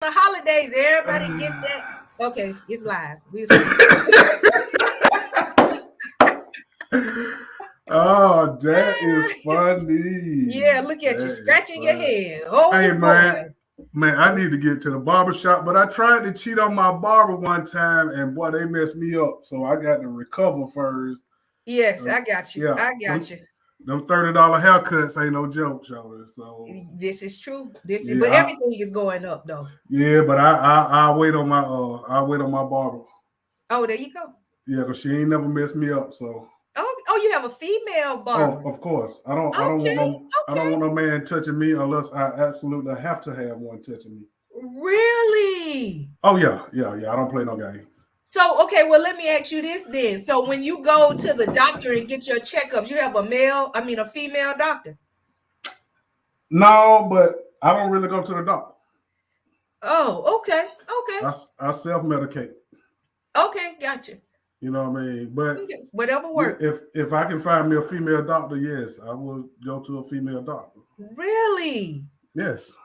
the holidays, everybody get that. Okay, it's live. Oh, that is funny. Yeah, look at you That is scratching your funny. head. Oh Hey man, boy. man, I need to get to the barber shop, but I tried to cheat on my barber one time, and boy, they messed me up. So I got to recover first. Yes, I got you. Yeah, I got you. them $30 haircuts ain't no joke, shoulder. So This is true. This is, yeah, but everything is going up though. yeah, but I wait on my barber. Oh, there you go. Yeah, cause she ain't never messed me up. So Oh, you have a female oh, barber. of course. Okay, I don't okay. want no man touching me unless I absolutely have to have one touching me. Really? Oh yeah. I don't play no game. So, okay, well, let me ask you this then. So, when you go to the doctor and get your checkups, you have a female doctor. No, but I don't really go to the doctor. Oh, okay, okay, I self medicate. okay, gotcha. You know what I mean? But Okay, whatever yeah, works. if I can find me a female doctor, yes, I will go to a female doctor. Really Yes.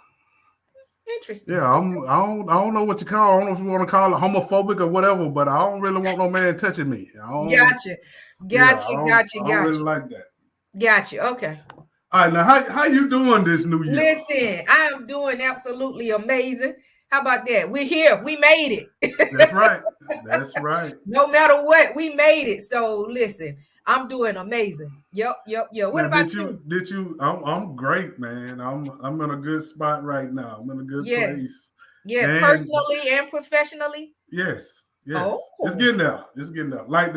interesting. Yeah, I don't know what you call. I don't know if you want to call it homophobic or whatever, but I don't really want no man touching me. I don't. Gotcha, Yeah, gotcha, gotcha, I don't really gotcha, like that. gotcha. Okay. All right, now how you doing this new year? Listen, I am doing absolutely amazing. How about that? We're here. We made That's it. right. That's right. No matter what, we made it. So listen, I'm doing amazing. Yep. What Now, about you? did you? I'm great, man. I'm in a good spot right now. I'm in a good Yes. place, Yeah, and personally and professionally. yes, it's Oh. getting there. It's getting there. Like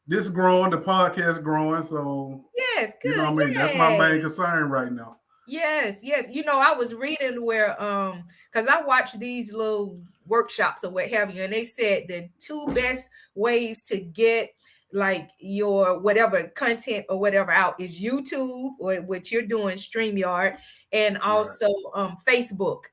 this growing, the podcast growing. So Yes, you know good. what I mean. That's my main Yay. concern right now. Yes. I was reading where because I watch these little workshops or what have you, and they said the two best ways to get like your whatever content or whatever out is YouTube or what you're doing, StreamYard, and Right, also Facebook.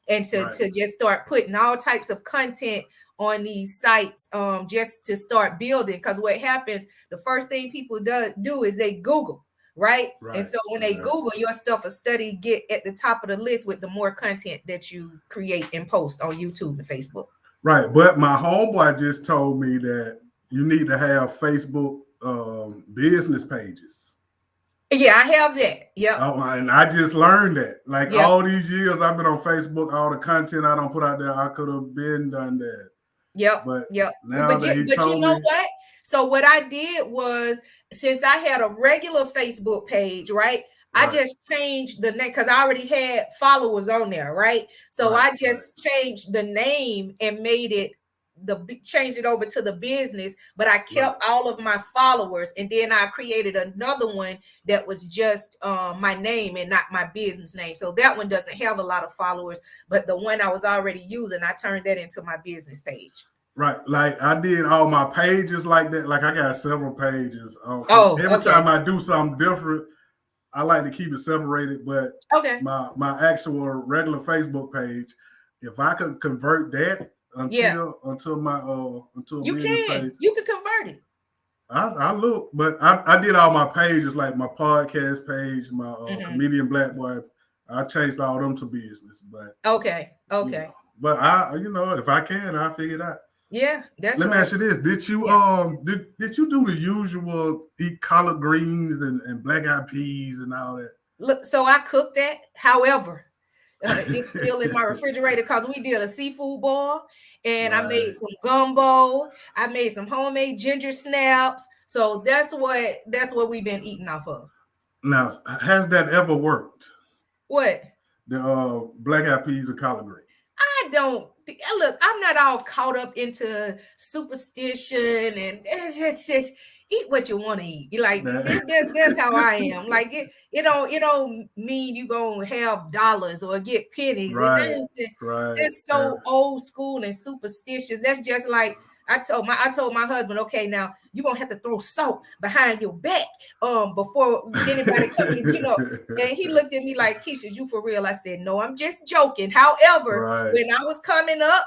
And to, right, to just start putting all types of content on these sites, just to start building. Because what happens, the first thing people do is they Google, right? And right, so when they right. Google your stuff, a study get at the top of the list with the more content that you create and post on YouTube and Facebook. Right. But my homeboy just told me that you need to have Facebook business pages. Yeah, I have that. Yep. Oh, and I just learned that. Like Yep. all these years I've been on Facebook, all the content I don't put out there, I could have been done that. Yep. But Yep. now But that he but you told know me, what? So what I did was, since I had a regular Facebook page, right? I right, just changed the name because I already had followers on there, right? So right, I right, just changed the name and made it changed it over to the business, but I right, kept all of my followers, and then I created another one that was just my name and not my business name. So that one doesn't have a lot of followers, but the one I was already using, I turned that into my business page. right. Like I did all my pages like that. Like I got several pages. Because Oh, every okay. time I do something different, I like to keep it separated. But Okay. my actual regular Facebook page, if I could convert that Yeah. until my until a You business can. page, You can convert it. I look. But I did all my pages like my podcast page, my Mhm. comedian Black Boy. I changed all them to business, but Okay. you know, Okay. but I if I can, I figure it out. Yeah, that's Let me right. ask you this: Did you Yeah. did you do the usual eat collard greens and black eyed peas and all that? Look, so I cooked that. However, it's still in my refrigerator because we did a seafood boil and I made Right. some gumbo. I made some homemade ginger snaps. So that's what we've been eating off of. Now, has that ever worked? What? The black eyed peas and collard green. I don't look, I'm not all caught up into superstition and it's just eat what you want to eat. Like That, that's how I am. Like it don't mean you gonna have dollars or get pennies. And right, right. that's so old school and superstitious. That's just like I told my husband, okay, now you're gonna have to throw salt behind your back before anybody come in, and he looked at me like, Keisha, you for real? I said, no, I'm just joking. However, right, when I was coming up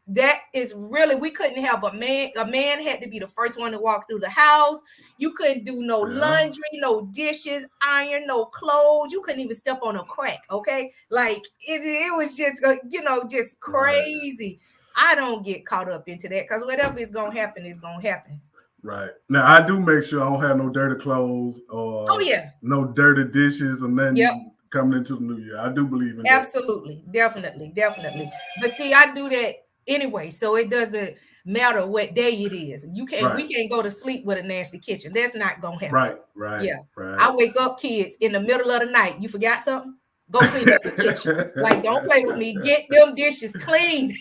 that is really, we couldn't have a man had to be the first one to walk through the house. You couldn't do no Yeah. laundry, no dishes, iron, no clothes. You couldn't even step on a crack. Okay, like it was just just Right. crazy. I don't get caught up into that because whatever is gonna happen is gonna happen. Right. Now I do make sure I don't have no dirty clothes Oh or yeah. no dirty dishes and Yep. then coming into the new year. I do believe in that. Absolutely, definitely, definitely. But see, I do that anyway, so it doesn't matter what day it is. Right. We can't go to sleep with a nasty kitchen. That's not gonna happen. Right. Right. Yeah. Right. I wake up kids in the middle of the night. You forgot something? Go clean up the kitchen. Like, don't play with me. Get them dishes clean.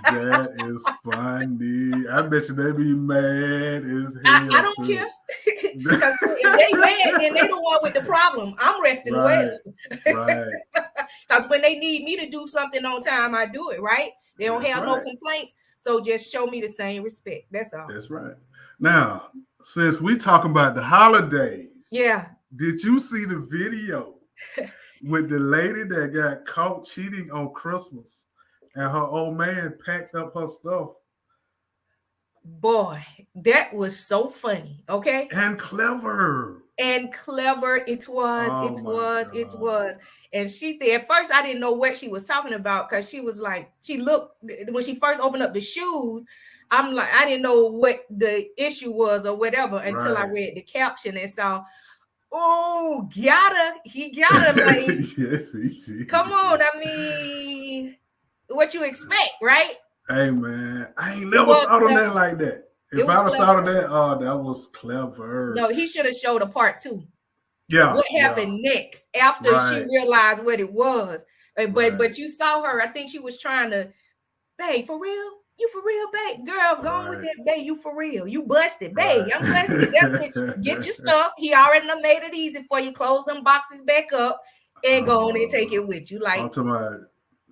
That is funny. I bet you they be mad as I hell don't care. too. Because if they mad, then they the one with the problem. I'm resting well. Right. Right. Because when they need me to do something on time, I do it, right? They don't That's have no right. complaints. So just show me the same respect. That's all. That's right. Now, since we talking about the holidays, Yeah. did you see the video with the lady that got caught cheating on Christmas and her old man packed up her stuff Boy, that was so funny. Okay. and clever? And clever it was, Oh it my was, it God. was. And she did at first I didn't know what she was talking about because she was like, she looked when she first opened up the shoes. I'm like, I didn't know what the issue was or whatever until I Right. read the caption and saw, oh, he got her. Like, Yes, he come on. did. I mean, what you expect, right? Hey man, I ain't It never was thought of that clever. like that. It If was I'd have thought of clever. that, oh, that was clever. No, he should have showed a part two. Yeah, What yeah, happened next after she right, realized what it was. right, But you saw her. I think she was trying to, babe, for real? You for real, babe? Girl, go on with right, that, babe. You for real? You busted, babe. I'm busted. That's it. Get your right. stuff. He already done made it easy for you. Close them boxes back up and go on and take uh, it with you. Like, I'm talking about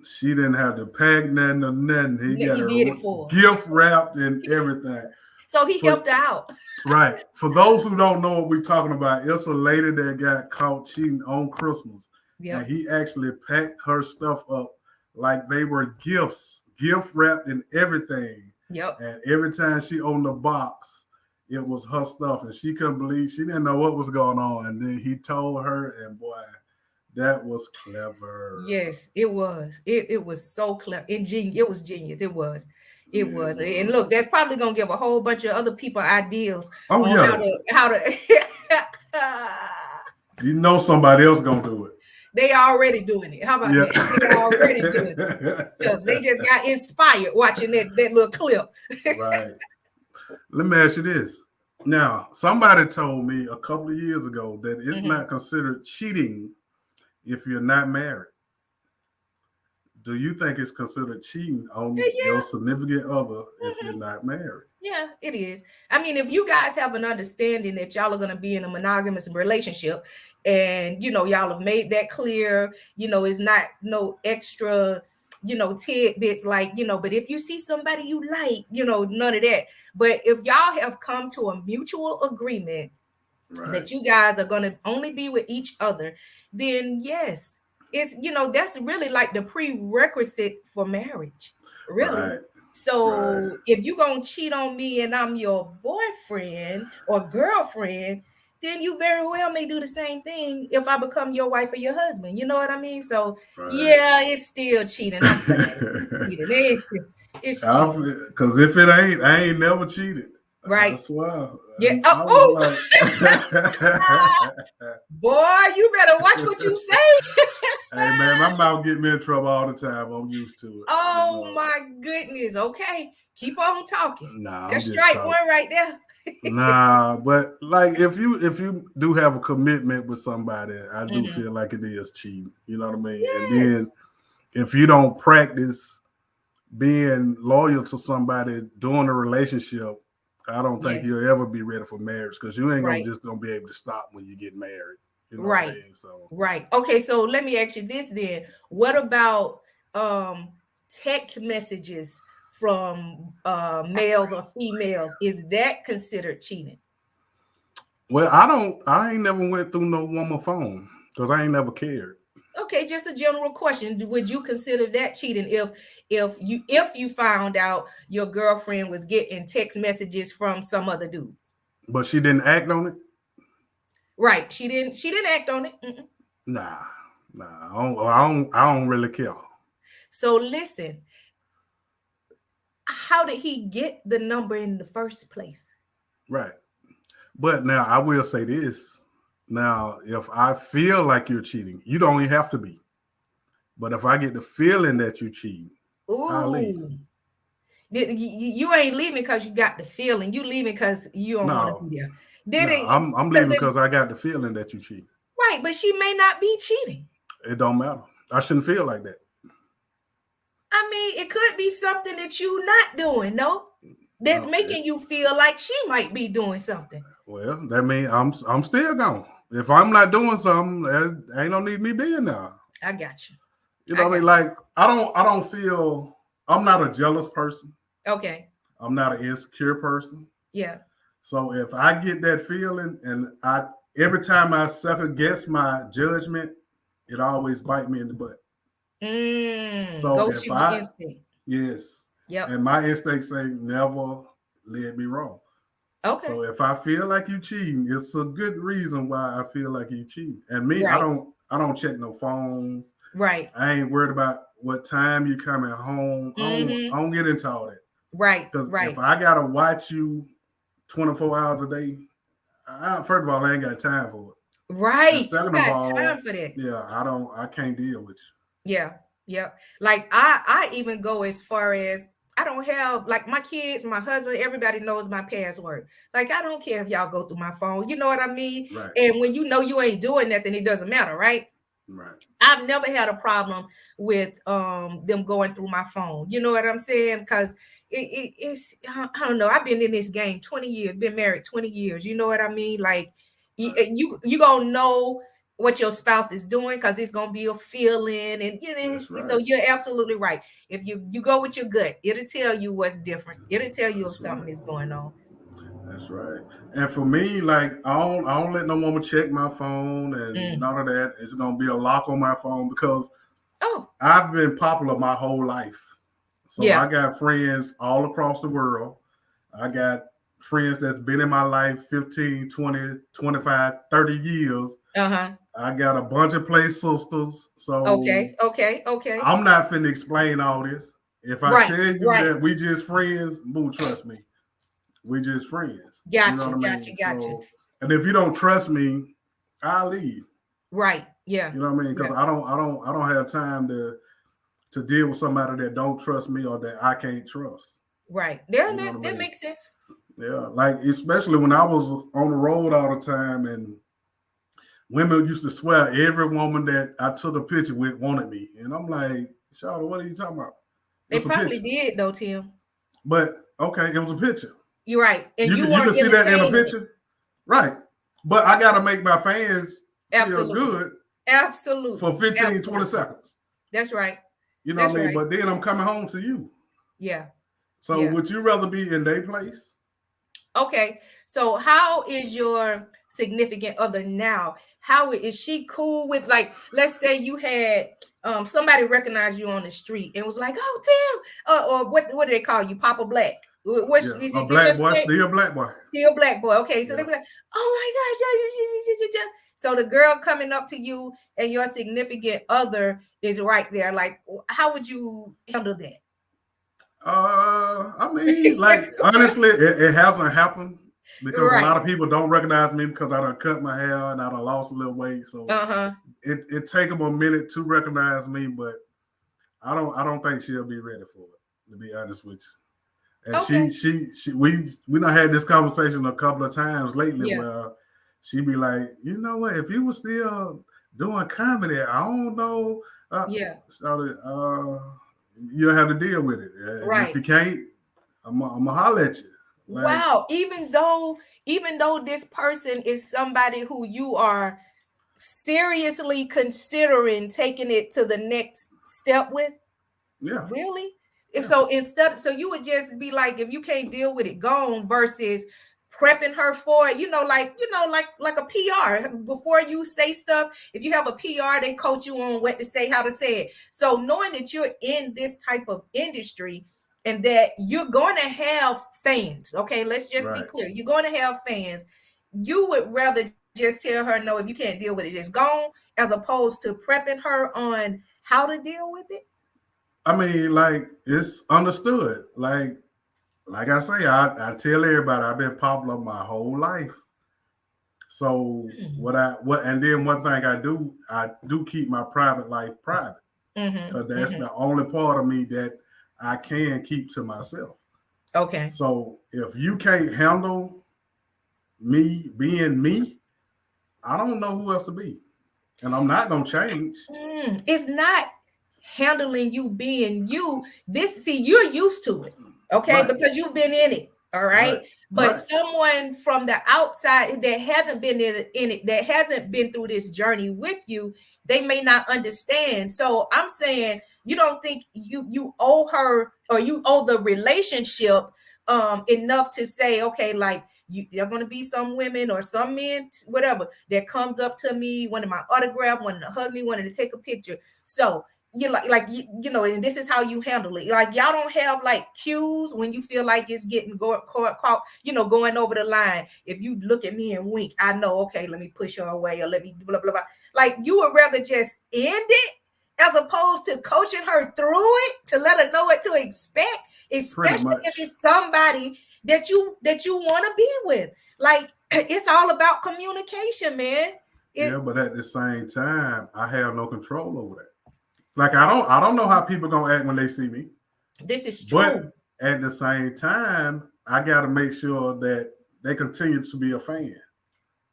she didn't have to pack nothing or nothing. He got he did it her for her. gift wrapped and everything. So he For helped her out. right. For those who don't know what we're talking about, it's a lady that got caught cheating on Christmas. And Yep. he actually packed her stuff up like they were gifts, gift wrapped and everything. Yep. And every time she opened the box, it was her stuff. And she couldn't believe she didn't know what was going on. And then he told her, and boy, that was clever. Yes, it was. It was so clever. It was genius. It was. It Yeah, it was. And was. look, that's probably gonna give a whole bunch of other people ideas Oh on yeah. how to You know somebody else gonna do it. they already doing it. How about Yeah. that? They already doing it. Shucks, they just got inspired watching that little clip. Right. Let me ask you this. Now, somebody told me a couple of years ago that it's Mhm. not considered cheating if you're not married. Do you think it's considered cheating on Yeah. your significant other if you're Mhm. not married? Yeah, it is. I mean, if you guys have an understanding that y'all are going to be in a monogamous relationship and, y'all have made that clear, it's not no extra, tidbits like, but if you see somebody you like, none of that. But if y'all have come to a mutual agreement Right. that you guys are going to only be with each other, then yes, it's that's really like the prerequisite for marriage, really. Right. Right. So if you're going to cheat on me and I'm your boyfriend or girlfriend, then you very well may do the same thing if I become your wife or your husband. You know what I mean? So Right. yeah, it's still cheating. I'm sorry, it's cheating. It's cheating, Because if it ain't, I ain't never cheated. I right? swear. Yeah. I Oh, was oh. like, Boy, you better watch what you say. hey man, my mouth get me in trouble all the time. I'm used to it. You Oh know. my goodness. Okay. Keep on talking. Nah, I'm That's just strike talking. one right there. Nah, but like if you do have a commitment with somebody, I do Mhm. feel like it is cheating. You know what I mean? And then Yes. if you don't practice being loyal to somebody during a relationship, I don't think Yes. you'll ever be ready for marriage because you ain't Right. gonna be able to stop when you get married. You know what I Right. mean? So Right. Okay, so let me ask you this then. What about um text messages from males or females? Is that considered cheating? well, I ain't never went through no woman phone because I ain't never cared. Okay, just a general question. Would you consider that cheating if you found out your girlfriend was getting text messages from some other dude? But she didn't act on it. Right. She didn't act on it. Mm-mm. Nah, nah. I don't really care. So listen, how did he get the number in the first place? Right. But now I will say this. Now, if I feel like you're cheating, you don't even have to be. But if I get the feeling that you're cheating, I'll leave. Ooh. You ain't leaving because you got the feeling. You leaving because you don't want to No, be there. Did no, it? I'm Because leaving because I got the feeling that you cheat. right, but she may not be cheating. It don't matter. I shouldn't feel like that. I mean, it could be something that you not doing, no? That's Okay. making you feel like she might be doing something. Well, that means I'm still gone. If I'm not doing something, there ain't no need me being there. I got you. You I know what I got mean? Like I don't feel I'm not a jealous person. you. Okay. I'm not an insecure person. Yeah. So if I get that feeling and I every time I second guess my judgment, it always bite me in the butt. So Go with if your I instinct. yes, Yep. and my instincts say never let me wrong. Okay. So if I feel like you cheating, it's a good reason why I feel like you cheating. And me, I Right. don't I don't check no phones. Right. I ain't worried about what time you coming home. I Mm-hmm. don't get into all that. Right. Because if Right. I gotta watch you 24 hours a day, first of all, I ain't got time for it. And Right. Who second of got time all, for that? yeah, I can't deal with Yeah, yeah. Like I even go as far as I don't have like my kids, my husband, everybody knows my password. Like I don't care if y'all go through my phone. You know what I mean? you. Right, And when you know you ain't doing nothing, it doesn't matter, right? right. I've never had a problem with them going through my phone. You know what I'm saying? Because it's I don't know. I've been in this game 20 years, been married 20 years. You know what I mean? Like Right. you gonna know what your spouse is doing because it's gonna be a feeling, and you know, That's so right. you're absolutely right. If you go with your gut, it'll tell you what's different. It'll tell you if That's something is right. going on. That's right. And for me, like I don't let no woman check my phone and Mm. none of that. It's gonna be a lock on my phone because Oh, I've been popular my whole life. So yeah. I got friends all across the world. I got friends that's been in my life 15, 20, 25, 30 years. Uh-huh. I got a bunch of play sisters. So Okay. Okay. Okay. I'm not finna explain all this. If I Right. tell you Right. that we just friends, boo, trust me, we just friends. You know Gotcha. what I Gotcha. mean? Gotcha. So, and if you don't trust me, I'll leave. Right. Yeah. You know what I mean? Yeah. Because I don't have time to deal with somebody that don't trust me or that I can't trust. Right. There You know that, what I that mean? makes sense. Yeah, like especially when I was on the road all the time, and women used to swear every woman that I took a picture with wanted me, and I'm like, Charlotte, what are you talking about? They It's a probably picture, did though, Tim. but okay, it was a picture. You're right. And You you can you weren't can see that in a entertaining it. picture, right? But I gotta make my fans feel Absolutely. good for Absolutely. 15, 20 Absolutely. seconds. That's right. You know what That's I mean? right. But then I'm coming home to you. Yeah. So Yeah. would you rather be in their place? Okay. So how is your significant other now? How is she cool with, like, let's say you had somebody recognize you on the street and was like, "Oh, Tim," or what do they call you, Papa Black? What Yeah, is a it? You black just boy, say still a black boy. still black boy. Okay, so they Yeah. be like, "Oh my gosh, yeah." So the girl coming up to you and your significant other is right there. Like, how would you handle that? I mean, like honestly, it hasn't happened because a lot Right. of people don't recognize me because I done cut my hair and I done lost a little weight. So Uh-huh. it take them a minute to recognize me, but I don't think she'll be ready for it. To be honest with you, and Okay. we done had this conversation a couple of times lately Yeah. where she be like, you know what, if you were still doing comedy, I don't know, uh, Yeah. Shawty, you'll have to deal with it. And if Right. you can't, I'm gonna holler at you. Like, Wow. Even though this person is somebody who you are seriously considering taking it to the next step with. yeah, Really? yeah, So instead, so you would just be like, if you can't deal with it, gone versus prepping her for it, like a PR before you say stuff. If you have a PR, they coach you on what to say, how to say it. So knowing that you're in this type of industry and that you're going to have fans, okay, let's just be Right. clear. You're going to have fans. You would rather just tell her, no, if you can't deal with it, just go, as opposed to prepping her on how to deal with it. I mean, like it's understood. Like I say, I tell everybody I've been popular my whole life. So and then one thing I do keep my private life private Mm-hmm. because that's Mm-hmm. the only part of me that I can keep to myself. Okay. So if you can't handle me being me, I don't know who else to be, and I'm not gonna change. It's not handling you being you. This, see, you're used to it, okay, Right, because you've been in it, all right, right. But right. someone from the outside that hasn't been in it, that hasn't been through this journey with you, they may not understand. So I'm saying, you don't think you owe her, or you owe the relationship enough to say, okay, like, there are going to be some women or some men, whatever, that comes up to me, wanting my autograph, wanting to hug me, wanting to take a picture. So you and this is how you handle it. Like, y'all don't have like cues when you feel like it's getting caught, going over the line. If you look at me and wink, I know, okay, let me push her away, or let me blah blah blah. Like, you would rather just end it as opposed to coaching her through it to let her know what to expect, Pretty especially if much. it's somebody that you want to be with. Like, it's all about communication, man. Yeah, It but at the same time, I have no control over that. Like I don't know how people gonna act when they see me, This is but true. at the same time, I gotta make sure that they continue to be a fan.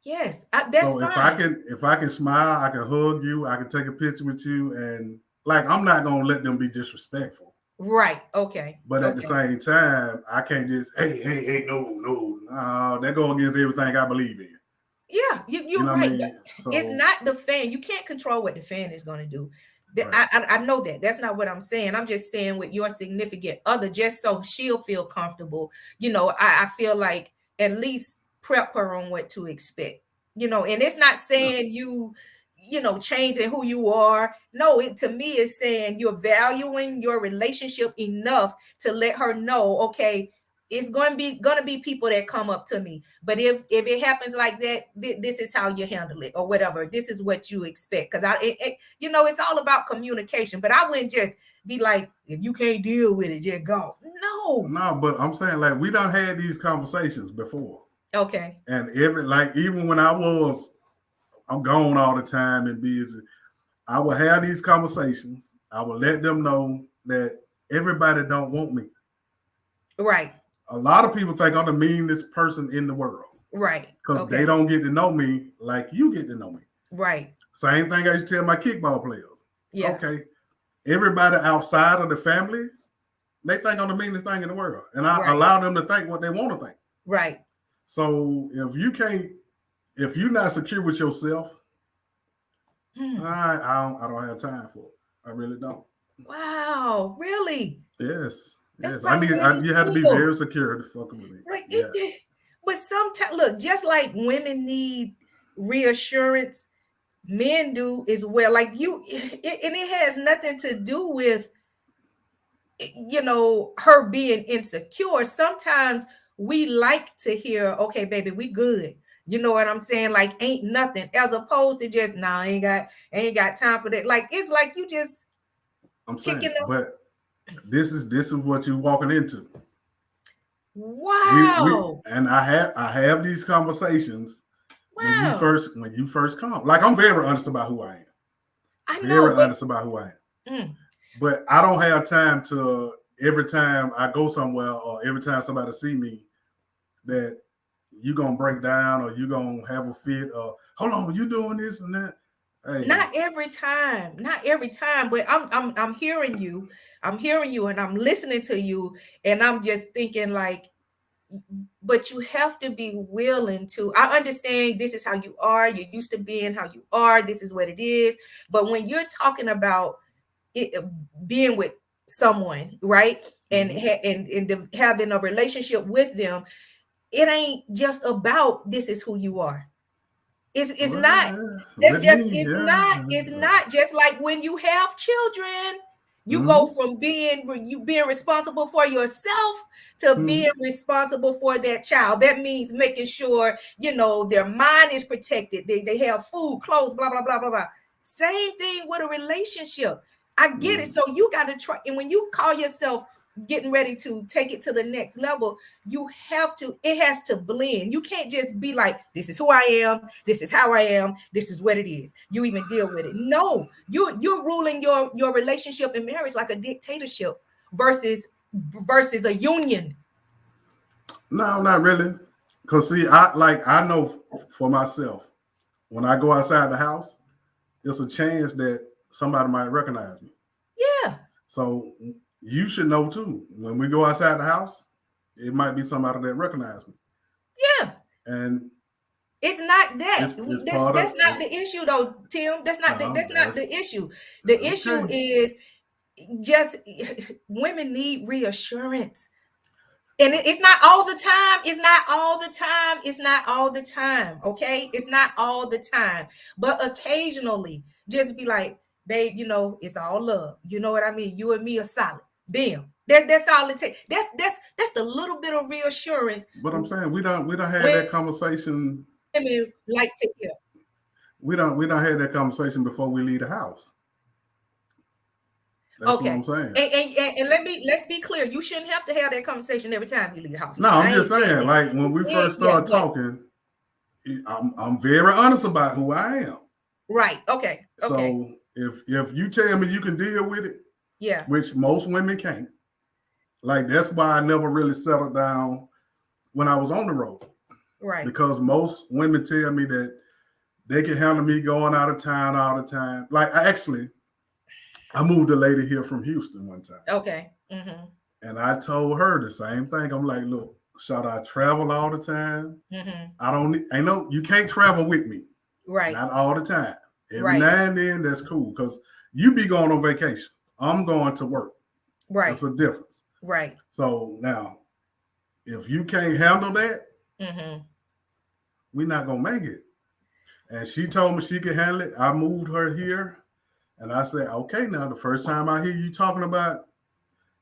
Yes, that's So if I fine. can if I can smile, I can hug you, I can take a picture with you, and like I'm not gonna let them be disrespectful. Right. Okay. But at the Okay. same time, I can't just hey no, that go against everything I believe in. Yeah, You you're know what I right. But mean? it's So not the fan. You can't control what the fan is going to do. right, I know that. That's not what I'm saying. I'm just saying, with your significant other, just so she'll feel comfortable. I feel like at least prep her on what to expect. And it's not yeah, saying changing who you are. No, it to me is saying you're valuing your relationship enough to let her know, okay, it's going to be people that come up to me, but if it happens like that, this is how you handle it, or whatever. This is what you expect, because it's all about communication. But I wouldn't just be like, if you can't deal with it, just go. No. no, but I'm saying like we done had these conversations before, Okay. and even when I'm gone all the time and busy, I will have these conversations. I will let them know that everybody don't want me. Right. A lot of people think I'm the meanest person in the world Right. because they Okay. don't get to know me like you get to know me. Right. Same thing I used to tell my kickball players. Yeah. Okay, everybody outside of the family, they think I'm the meanest thing in the world, and I Right. allow them to think what they want to think. Right. So if you're not secure with yourself, Hmm. I don't have time for it. I really don't. Wow, really? Yes, That's yes. probably where you You have to be feel. very secure to fucking with me. Like Yeah, but sometimes, look, just like women need reassurance, men do as well. Like, and it has nothing to do with her being insecure. Sometimes we like to hear, okay, baby, we good. You know what I'm saying? Like, ain't nothing, as opposed to just, nah, I ain't got time for that. Like, it's like you just I'm kicking saying, them. but this is what you're walking into. We Wow. and I have these conversations Wow. when you first come. Like I'm very honest about who I am. I know, Very but honest about who I am. mm, But I don't have time to every time I go somewhere or every time somebody see me that you gonna break down or you gonna have a fit or hold on, you doing this and that. Hey, not every time, but I'm hearing you. I'm hearing you, and I'm listening to you, and I'm just thinking, like, but you have to be willing to. I understand this is how you are. You're used to being how you are. This is what it is. But when you're talking about it, being with someone, right, and mm-hmm. having a relationship with them, it ain't just about this is who you are. It's not. Well, That's with just me, yeah. it's not just like when you have children, you go Mm-hmm. from being responsible for yourself to Mm-hmm. being responsible for that child. That means making sure their mind is protected. They have food, clothes, blah blah blah blah blah. Same thing with a relationship. I get it. Mm-hmm. So you got to try, and when you call yourself getting ready to take it to the next level, you have to, it has to blend. You can't just be like, this is who I am, this is how I am, this is what it is, you even deal with it. No, you're ruling your relationship and marriage like a dictatorship versus a union. No, not really. Cause see, I know for myself, when I go outside the house, it's a chance that somebody might recognize me. Yeah, So you should know too. When we go outside the house, it might be somebody that recognizes me, yeah. and It's not that. it's That's part of not it's the issue though, Tim. That's not that's the issue. The issue okay. is just women need reassurance. And it's not all the time. It's not all the time. It's not all the time. Okay. It's not all the time. But occasionally, just be like, babe, it's all love. You know what I mean? You and me are solid. Damn. That's all it takes. That's the little bit of reassurance But I'm saying we don't have that women conversation. like to hear. We don't have that conversation before we leave the house. That's what I'm Okay. saying. And let's be clear. You shouldn't have to have that conversation every time you leave the house. No, Now I'm I just ain't saying saying, that. like when we Yeah, first yeah, started but talking, I'm very honest about who I am. right. Okay. Okay. So if you tell me you can deal with it, Yeah. which most women can't, like that's why I never really settled down when I was on the road. Right. Because most women tell me that they can handle me going out of town all the time. Like I moved a lady here from Houston one time. Okay. Mm-hmm. And I told her the same thing. I'm like, look, should I travel all the time? Mm-hmm. I don't need, I know you can't travel with me. Right. Not all the time. Every Right. now and then, that's cool because you be going on vacation. I'm going to work. Right. That's a difference. Right. So now, if you can't handle that, Mm-hmm. we're not gonna make it. And she told me she could handle it. I moved her here, and I said, okay, now the first time I hear you talking about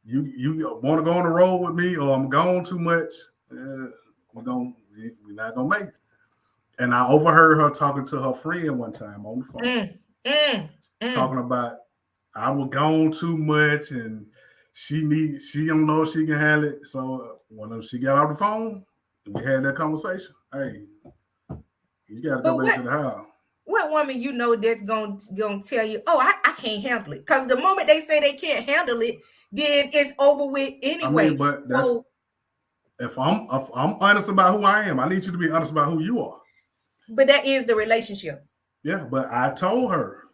you want to go on the road with me, or I'm gone too much, we're not gonna make it. And I overheard her talking to her friend one time on the phone, Mm. Mm. Mm. talking about I was gone too much, and she don't know if she can handle it. So when she got off the phone, we had that conversation. Hey, you got to go But back to the house. what woman that's gonna tell you, oh, I can't handle it? Because the moment they say they can't handle it, then it's over with I mean, anyway. but that's So, if I'm honest about who I am, I need you to be honest about who you are. but that is the relationship. Yeah, but I told her,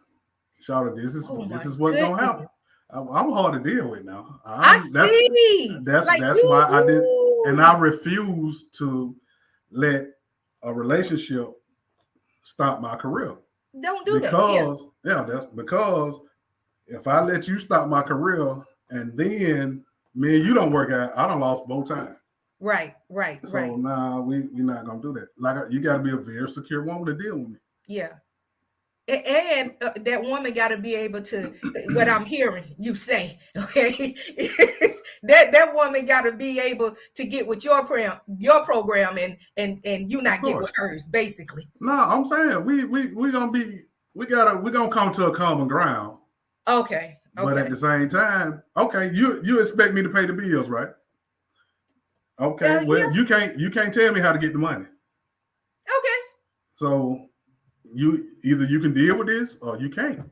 Charlotte, this is Oh this my is what's gonna happen. goodness. I'm hard to deal with now. I I'm see. Like that's why I did, and you I refuse to let a relationship stop my career don't do that. Yeah. because that's because if I let you stop my career and then me and you don't work out, I don't lost both times. Right. Right. So Right. nah, we're not gonna do that. Like you got to be a very secure woman to deal with me. Yeah. And that woman got to be able to, what I'm hearing you say, okay, that woman got to be able to get with your program, and you Of not get with course. hers, basically. No, I'm saying we gonna be we're gonna come to a common ground. Okay. But at Okay. the same time, okay, you expect me to pay the bills, right? Okay, well Yeah. you can't tell me how to get the money. Okay. So you can deal with this or you can't.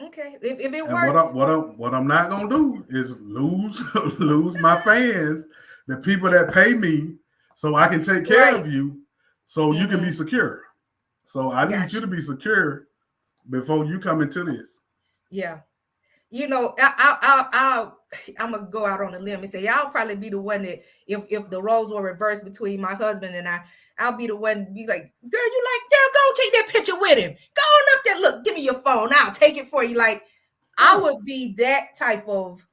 Okay. If it And works. what I'm not gonna do is lose lose my fans, the people that pay me, so I can take care Right. of you, so you can be Mm-hmm. secure. So I need you Got to you. be secure before you come into this. Yeah. I'm gonna go out on a limb and say I'll probably be the one that, if the roles were reversed between my husband and I'll be the one to be like, girl, go take that picture with him. Go on up there, look, give me your phone. I'll take it for you. Like, I Yeah, would be that type of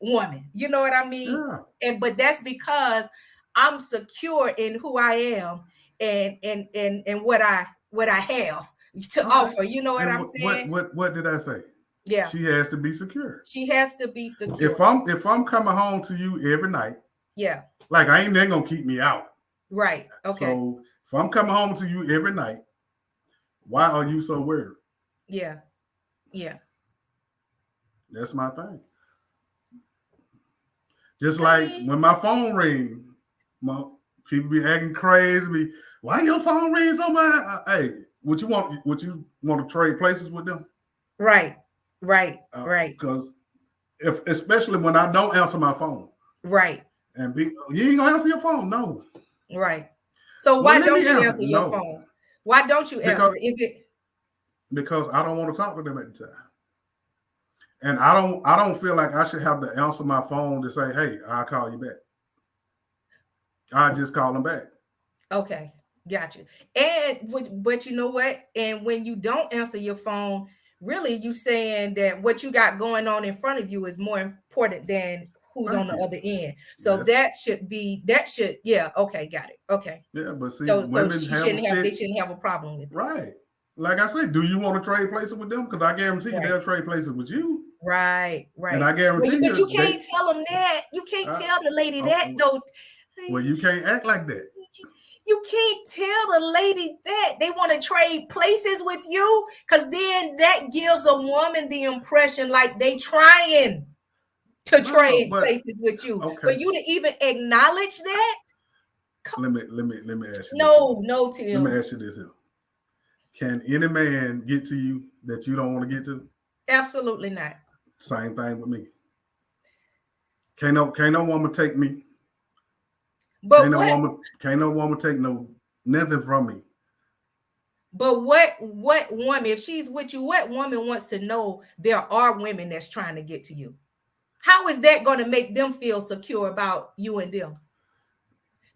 woman. You know what I mean? Yeah. But that's because I'm secure in who I am and what I have to All right. offer. You know what And I'm saying? what did I say? Yeah. She has to be secure. She has to be If secure. I'm coming home to you every night, Yeah. like I ain't then gonna keep me out. Right. Okay. So if I'm coming home to you every night, why are you so worried? Yeah. Yeah. That's my thing. Just I like mean, when my phone ring, my people be acting crazy. Be why your phone rings so much? Hey, would you want? Would you want to trade places with them? right. Right. Right. Because if especially when I don't answer my phone Right. and be you ain't gonna answer your phone, no. Right. So Well, why let me don't you answer. answer your No, phone? Why don't you because answer it? Is it I don't want to talk to them at the time. And I don't feel like I should have to answer my phone to say, hey, I'll call you back. I just call them back. okay? Got you. But you know what? And when you don't answer your phone, really you saying that what you got going on in front of you is more important than who's on Thank the you. other end. So Yes. yeah, okay, got it. Okay. Yeah, but see, So women she have a shouldn't have they fit. shouldn't have a problem with it. Right. Like I said, do you want to trade places with them? Because I guarantee you Right. they'll trade places with you. Right. And Right. I Well, guarantee but you you can't tell them that. You can't uh, tell the lady uh, that though. well, you can't act like that. You can't tell the lady that they want to trade places with you, because then that gives a woman the impression like they trying to No, trade but places with you. For okay. you to even acknowledge that, Let me ask you this here. no, no, Let me Tim, ask you this here. Can any man get to you that you don't want to get to? absolutely not. Same thing with me. Can't no woman take me. But what, Can't no woman take no nothing from me. what woman, if she's with you, what woman wants to know there are women that's trying to get to you? How is that going to make them feel secure about you and them?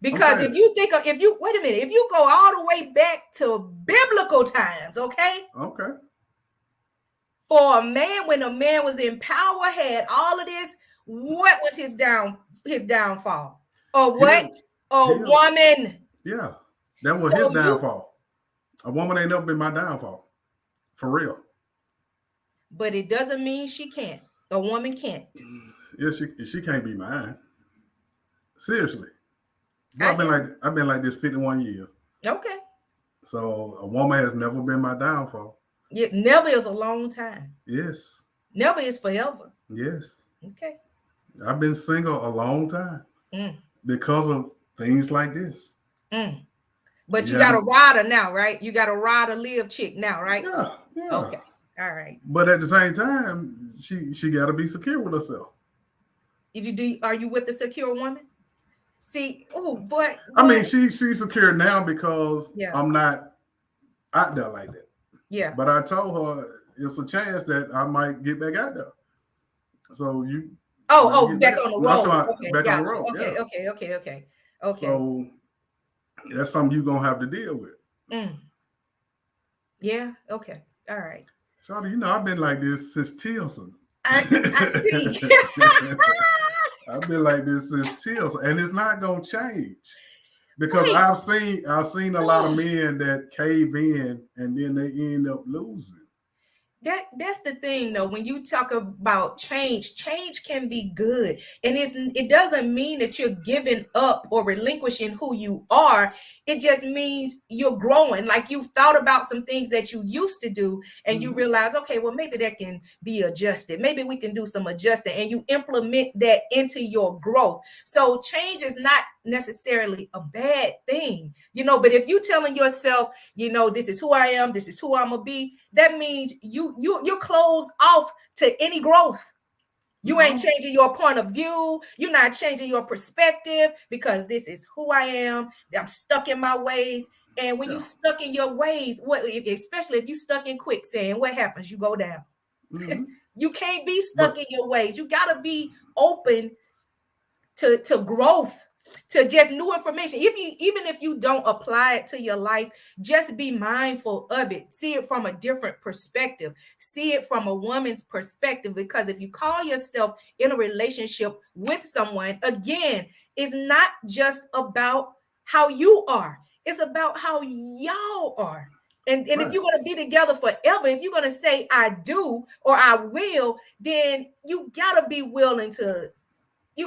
Because Okay. if you think of, if you wait a minute, if you go all the way back to biblical times, okay, Okay. for a man, when a man was in power, had all of this, what was his downfall? Or He what? didn't A he didn't woman. yeah. That was his So you, downfall. A woman ain't never been my downfall. For real. but it doesn't mean she can't. A woman can't. Yeah, she can't be mine. Seriously. Bro, I hear I've been like this 51 years. you. Okay. So a woman has never been my downfall. It never is a long time. Yes. Never is forever. Yes. Okay. I've been single a long time Mm, because of things like this. mm. But You you had got a to, rider now, right? You got a rider live chick now, right? yeah, yeah. Okay. All right. But at the same time, she got to be secure with herself. Are you with a secure woman? See, oh, but I what? mean, she's secure now because Yeah, I'm not out there like that. yeah. But I told her it's a chance that I might get back out there. So you better Oh, get back back out. on the No, I'm talking road. about Okay, back on the got you. road. Yeah. Okay. So that's something you're gonna have to deal with. Mm, yeah, okay. All right. Shawty, I've been like this since Tilson. I see. I've been like this since Tilson, and it's not gonna change because Wait. I've seen a lot of men that cave in and then they end up losing. That's the thing though. When you talk about change can be good, and it doesn't mean that you're giving up or relinquishing who you are. It just means you're growing. Like you've thought about some things that you used to do, and you Mm-hmm. realize, okay, well, maybe that can be adjusted. Maybe we can do some adjusting, and you implement that into your growth. So change is not necessarily a bad thing, but if you telling yourself, this is who I am, this is who I'm gonna be, that means you're closed off to any growth. You ain't No. changing your point of view. You're not changing your perspective, because this is who I am. I'm stuck in my ways. And when you Yeah. stuck in your ways, especially if you stuck in quicksand, what happens? You go down. Mm-hmm. You can't be stuck But in your ways. You got to be open to growth. to just new information. If you, even if you don't apply it to your life, just be mindful of it. See it from a different perspective. See it from a woman's perspective. Because if you call yourself in a relationship with someone, again, it's not just about how you are, it's about how y'all are. And if Right. you're going to be together forever, if you're going to say I do or I will, then you got to be willing to Yeah,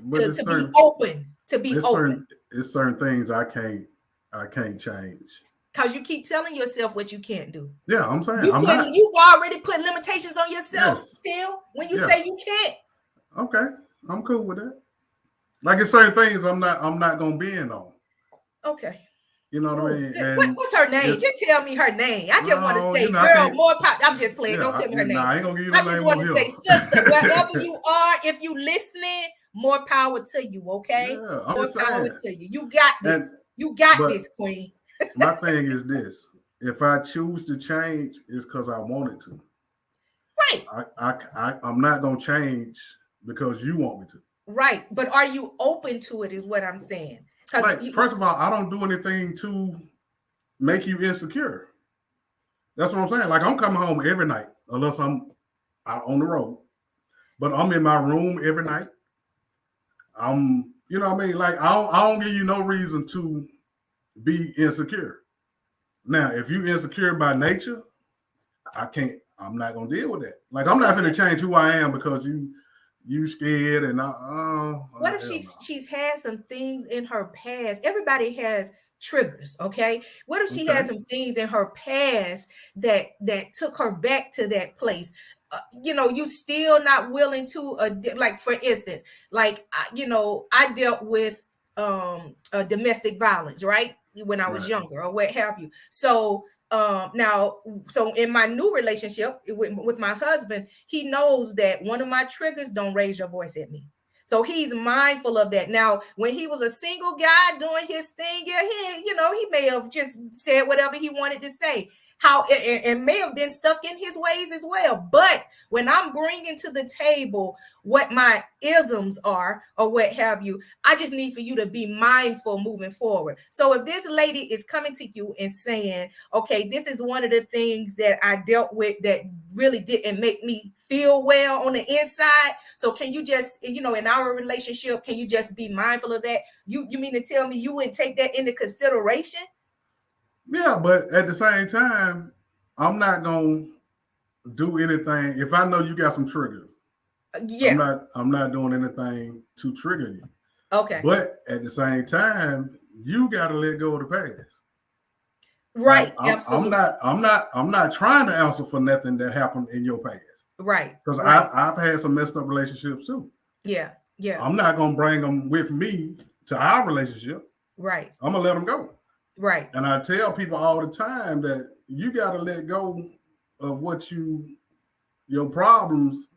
but to be open, to be it's open. certain things I can't change. Because you keep telling yourself what you can't do. Yeah, I'm saying You I'm put, not. you've already put limitations on yourself, Yes. Tim, when you Yeah. say you can't. Okay. I'm cool with that. Like it's certain things I'm not gonna bend on. Okay. You know what I Oh, mean? what, And what's her name? it's Just tell me her name. I just want to no, you say, know, I girl, can't. more pop. I'm just playing. Yeah, Don't tell me her nah, name. I ain't gonna give you no I just name want on to here. say, sister, wherever you are, if you listening, more power to you. Okay, Yeah, I'm more just power saying. to you. You got And this. You got but this, queen. my thing is this: if I choose to change, it's because I wanted to. Right. I'm not gonna change because you want me to. Right. But are you open to it, is what I'm saying. Because Like, first of all, I don't do anything to make you insecure. That's what I'm saying. Like, I'm coming home every night, unless I'm out on the road. But I'm in my room every night. You know what I mean? Like, I don't give you no reason to be insecure. Now, if you insecure by nature, I can't. I'm not gonna deal with that. Like, I'm not so gonna change who I am because you scared and what if hell no. she's had some things in her past? Everybody has triggers, okay? What if she Okay. has some things in her past that took her back to that place? You still not willing to like, for instance, like I dealt with domestic violence, right? When I was Right. younger or what have you. So now, so in my new relationship with my husband, he knows that one of my triggers: don't raise your voice at me. So he's mindful of that. Now, when he was a single guy doing his thing, yeah, he may have just said whatever he wanted to say. How and may have been stuck in his ways as well. But when I'm bringing to the table what my isms are or what have you, I just need for you to be mindful moving forward. So if this lady is coming to you and saying, okay, this is one of the things that I dealt with that really didn't make me feel well on the inside. So can you just, in our relationship, can you just be mindful of that? You mean to tell me you wouldn't take that into consideration? Yeah, but at the same time, I'm not gonna do anything if I know you got some triggers. Yeah. I'm not doing anything to trigger you. Okay. But at the same time, you gotta let go of the past. Like Right. Absolutely. I'm not trying to answer for nothing that happened in your past. Right. Because Right. I've had some messed up relationships too. Yeah. Yeah. I'm not gonna bring them with me to our relationship. Right. I'm gonna let them go. Right. And I tell people all the time that you gotta let go of your problems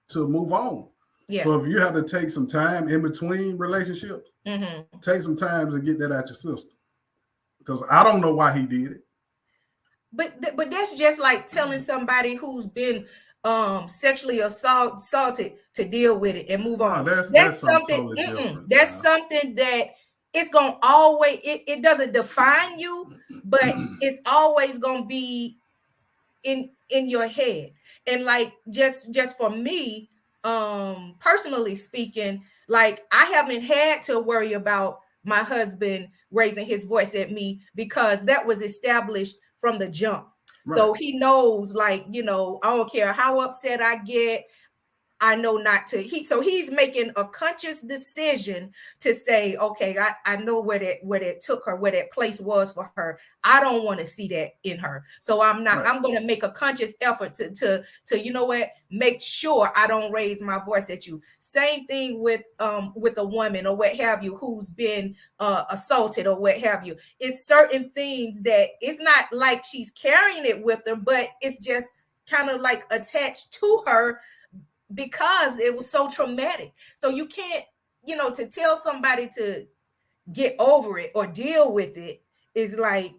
to move on. Yeah. So if you have to take some time in between relationships, Mm-hmm. take some time to get that out your system. Because I don't know why he did it. But that's just like telling somebody who's been sexually assaulted to deal with it and move No, on. that's That's something something, totally different that's now. something that it's gonna always, it doesn't define you, but it's always gonna be in your head. And like, just for me, personally speaking, like, I haven't had to worry about my husband raising his voice at me because that was established from the jump. Right. So he knows, like, I don't care how upset I get, I know not to. So he's making a conscious decision to say, okay, I know where that took her, where that place was for her. I don't want to see that in her. So Right. I'm going to make a conscious effort to make sure I don't raise my voice at you. Same thing with a woman or what have you who's been assaulted or what have you. It's certain things that it's not like she's carrying it with her, but it's just kind of like attached to her because it was so traumatic. So you can't, to tell somebody to get over it or deal with it is like,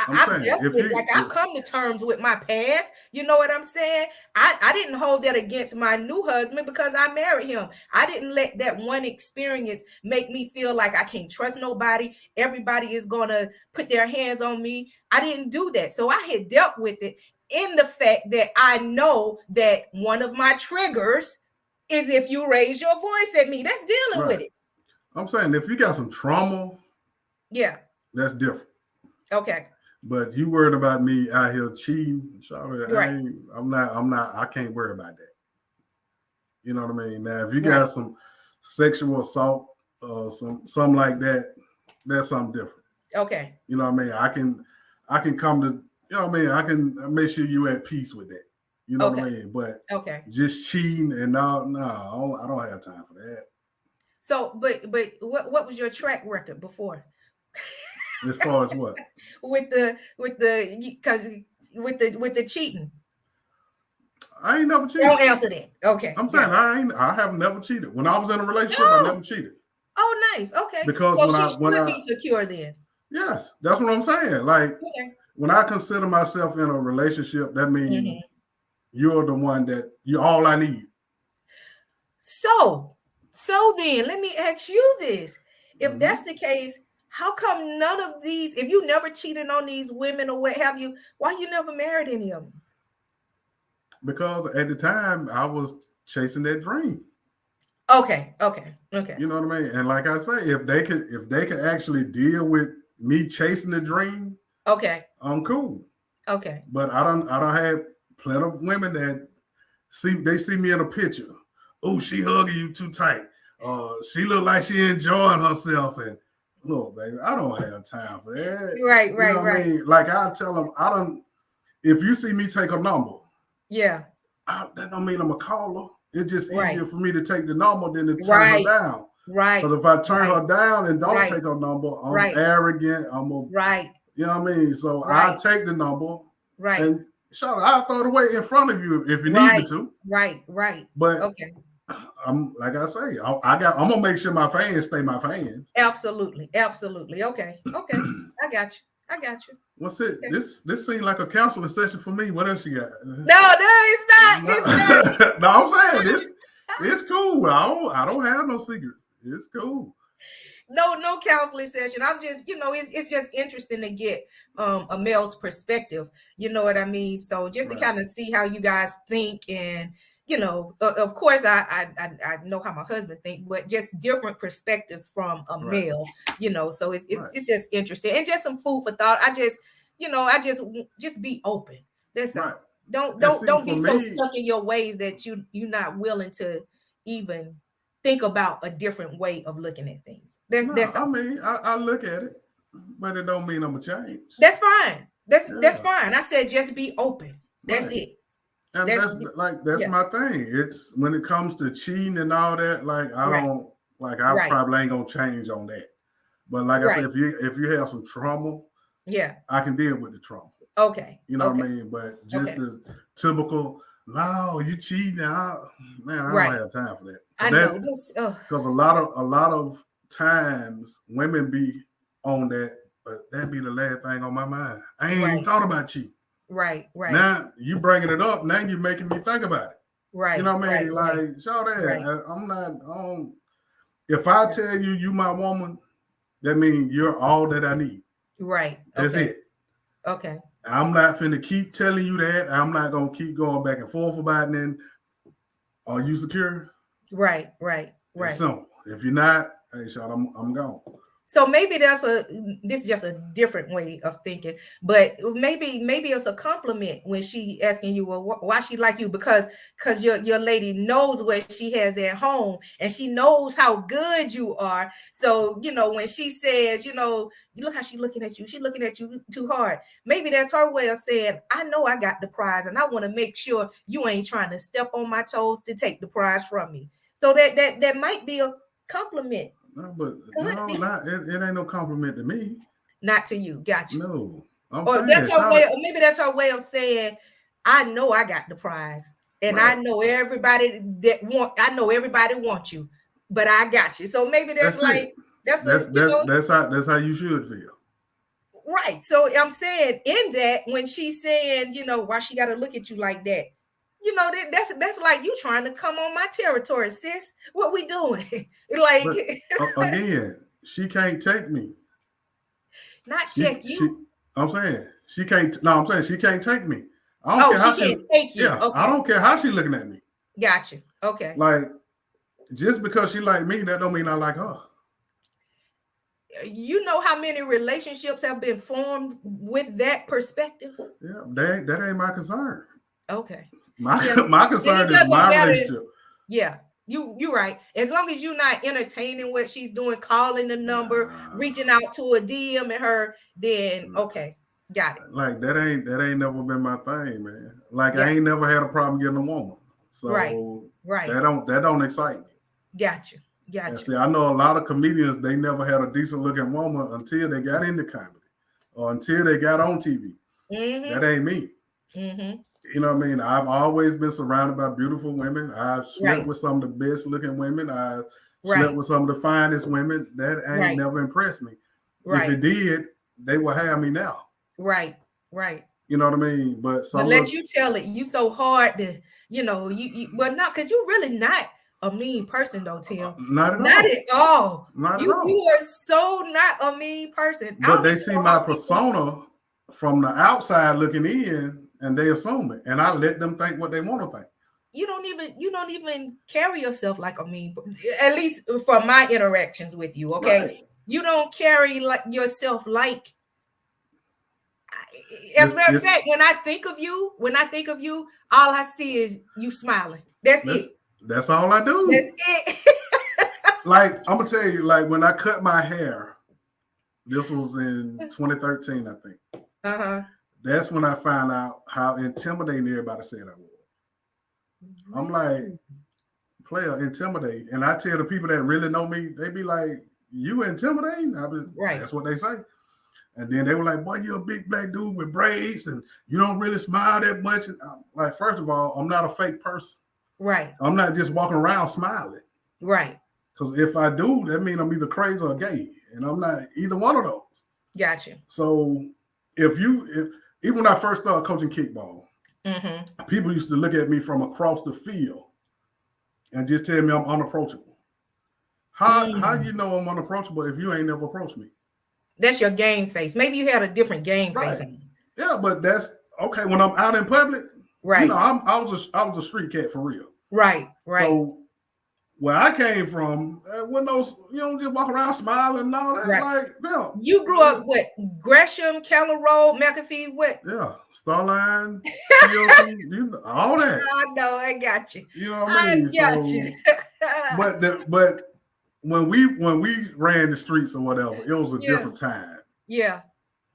I'm I've saying dealt if with, you, like, I've come to terms with my past. You know what I'm saying? I didn't hold that against my new husband because I married him. I didn't let that one experience make me feel like I can't trust nobody. Everybody is gonna put their hands on me. I didn't do that. So I had dealt with it in the fact that I know that one of my triggers is if you raise your voice at me. That's dealing with right. it. I'm saying if you got some trauma, Yeah. that's different. Okay. But you worried about me out here cheating, sorry, Right. I can't worry about that. You know what I mean? Now, if you Right. got some sexual assault, something like that, that's something different. Okay. You know what I mean? I can come to, you know what I mean? I can make sure you at peace with that. You know what Okay. I mean? But Okay. just cheating and no, I don't have time for that. So, but what was your track record before As far as what? because with the cheating? I ain't never cheated. Don't answer that. Okay, I'm saying got it. I have never cheated. When I was in a relationship, I never Oh, cheated. oh, nice. Okay, Because so when she when should I be secure then. yes, that's what I'm saying. Like Okay. when I consider myself in a relationship, that means Mhm. you're the one that you all I need. So, so then let me ask you this: if that's Hmm. the case, how come none of these? If you never cheated on these women or what have you, why you never married any of them? Because at the time I was chasing that dream. Okay. Okay. Okay. You know what I mean? And like I say, if they could actually deal with me chasing the dream, Okay. I'm cool. Okay. But I don't have plenty of women that see me in a picture. Oh, she hugging you too tight. She look like she enjoying herself. And look, baby, I don't have time for that. Right. You Right. know what I Right. mean? Like I tell them, I don't. If you see me take a number, Yeah. that don't mean I'm a caller. It's just Right. easier for me to take the number than to turn her Right. down. Right. Because if I turn Right. her down and don't Right. take her number, I'm Right. arrogant. I'm a, Right. you know what I mean? So I Right. take the number Right. and shout I'll throw it away in front of you if you need me Right. to. Right. Right. But Okay. I'm like I say, I'm gonna make sure my fans stay my fans. Absolutely. Absolutely. Okay. Okay. I got you. I got you. What's it? Okay. This seemed like a counseling session for me. What else you got? No, no, it's not. No, It's not. no, I'm saying this. It's cool. I don't have no secrets. It's cool. No, no counseling session. I'm just, it's just interesting to get a male's perspective. You know what I mean? So just to Right. kind of see how you guys think, and of course I know how my husband thinks, but just different perspectives from a Right. male. So Right. it's just interesting and just some food for thought. I just be open. That's Right. all. Don't And don't see, don't for be so me, stuck in your ways that you're not willing to even think about a different way of looking at things. That's no, that's I all. mean, I look at it, but it don't mean I'm gonna change. That's fine. That's Yeah. fine. I said just be open. That's Right. it. And That's that's yeah. my thing. It's when it comes to cheating and all that, like I Right. don't like I Right. probably ain't gonna change on that. But like I said, Right. if you have some trauma, Yeah. I can deal with the trauma. Okay. You know what Okay. I mean? But just Okay. the typical, no, you cheating. Man, I don't Right. have time for that. I know this. Because a lot of times women be on that, but that be the last thing on my mind. I ain't even Right. thought about cheating. Right. Right. Now you bringing it up. Now you making me think about it. You Right. know what I Right. mean? Right. Like, show Right. that. I'm not on. If I Yeah. tell you my woman, that means you're all that I need. Right. That's Okay. it. Okay. I'm not finna keep telling you that. I'm not gonna keep going back and forth about it. And then, are you secure? Right. Right. It's Right. simple. If you're not, hey, shot, I'm gone. So maybe this is just a different way of thinking, but maybe it's a compliment when she asking you, well, why she like you, because your lady knows what she has at home and she knows how good you are. So when she says, you look how she looking at you, she looking at you too hard. Maybe that's her way of saying, I know I got the prize and I want to make sure you ain't trying to step on my toes to take the prize from me. So that might be a compliment. No, but Could no, be. not it ain't no compliment to me. Not to you. Got you. No, I'm Or saying, that's her shot way, it. or maybe that's her way of saying, I know I got the prize. And I Right. know I know everybody wants you, but I got you. So maybe that's That's like it. that's a That's how you should feel. Right. So I'm saying in that when she's saying, why she got to look at you like that, that's like you trying to come on my territory, sis. What we doing? Like, But again, she can't take me. not She check she. you. I'm saying she can't. No, I'm saying she can't take me. I don't Oh, care how she she. can't take you. Yeah, I Okay. don't care how she looking at me. Gotcha. Okay. Like just because she like me, that don't mean I like her. You know how many relationships have been formed with that perspective? Yeah, that ain't my concern. Okay. My Yeah. my And it concern is doesn't my matter. relationship. Yeah. You're right. As long as you're not entertaining what she's doing, calling the number, Nah, reaching out to a DM at her, then nah. okay. Got it. Like that ain't never been my thing, man. Like Yeah. I ain't never had a problem getting a woman. Right. So Right. that don't excite me. Gotcha. And Gotcha. see, I know a lot of comedians, they never had a decent looking woman until they got into comedy or until they got on TV. Mm-hmm. That ain't me. Mm-hmm. You know what I mean? I've always been surrounded by beautiful women. I've slept Right. with some of the best looking women. I've slept Right. with some of the finest women. That ain't Right. never impressed me. If Right. it did, they will have me now. Right. Right. You know what I mean? But But some let of you tell it, you so hard to, you well, not because you're really not a mean person though, Tim. not at Not all. at all. Not at You all. are so not a mean person. I But don't they even see know my how people persona from the outside looking in and they assume it. And I let them think what they want to think. you don't even carry yourself like a mean, at least for my interactions with you, okay? Right. You don't carry like yourself like, as a It's matter of it's fact, when I think of you, all I see is you smiling. That's that's it. that's all I That's do. it. Like I'm gonna tell you, like when I cut my hair, this was in 2013, I think. Uh-huh. That's when I found out how intimidating everybody said I was. I'm like, Really? player, intimidate. And I tell the people that really know me, they be like, you intimidating? Right. That's what they say. And then they were like, boy, you're a big black dude with braids and you don't really smile that much. And I'm like, first of all, I'm not a fake person. Right. I'm not just walking around smiling. Right. Because if I do, that means I'm either crazy or gay. And I'm not either one of those. Gotcha. So if even when I first started coaching kickball, Mm-hmm. people used to look at me from across the field and just tell me I'm unapproachable. How Mm. you know I'm unapproachable if you ain't never approached me? That's your game face. Maybe you had a different game face Right. on. Yeah, but that's okay. When I'm out in public, Right. I was a street cat for real. Right. Right. So where I came from, when those just walk around smiling and all that, Right. like no, You grew up what? Gresham, Keller Road, McAfee, what? yeah, Starline, TLC, all that. I know, I got you. You know what I I mean? got you. So, but when we ran the streets or whatever, it was a Yeah. different time. Yeah.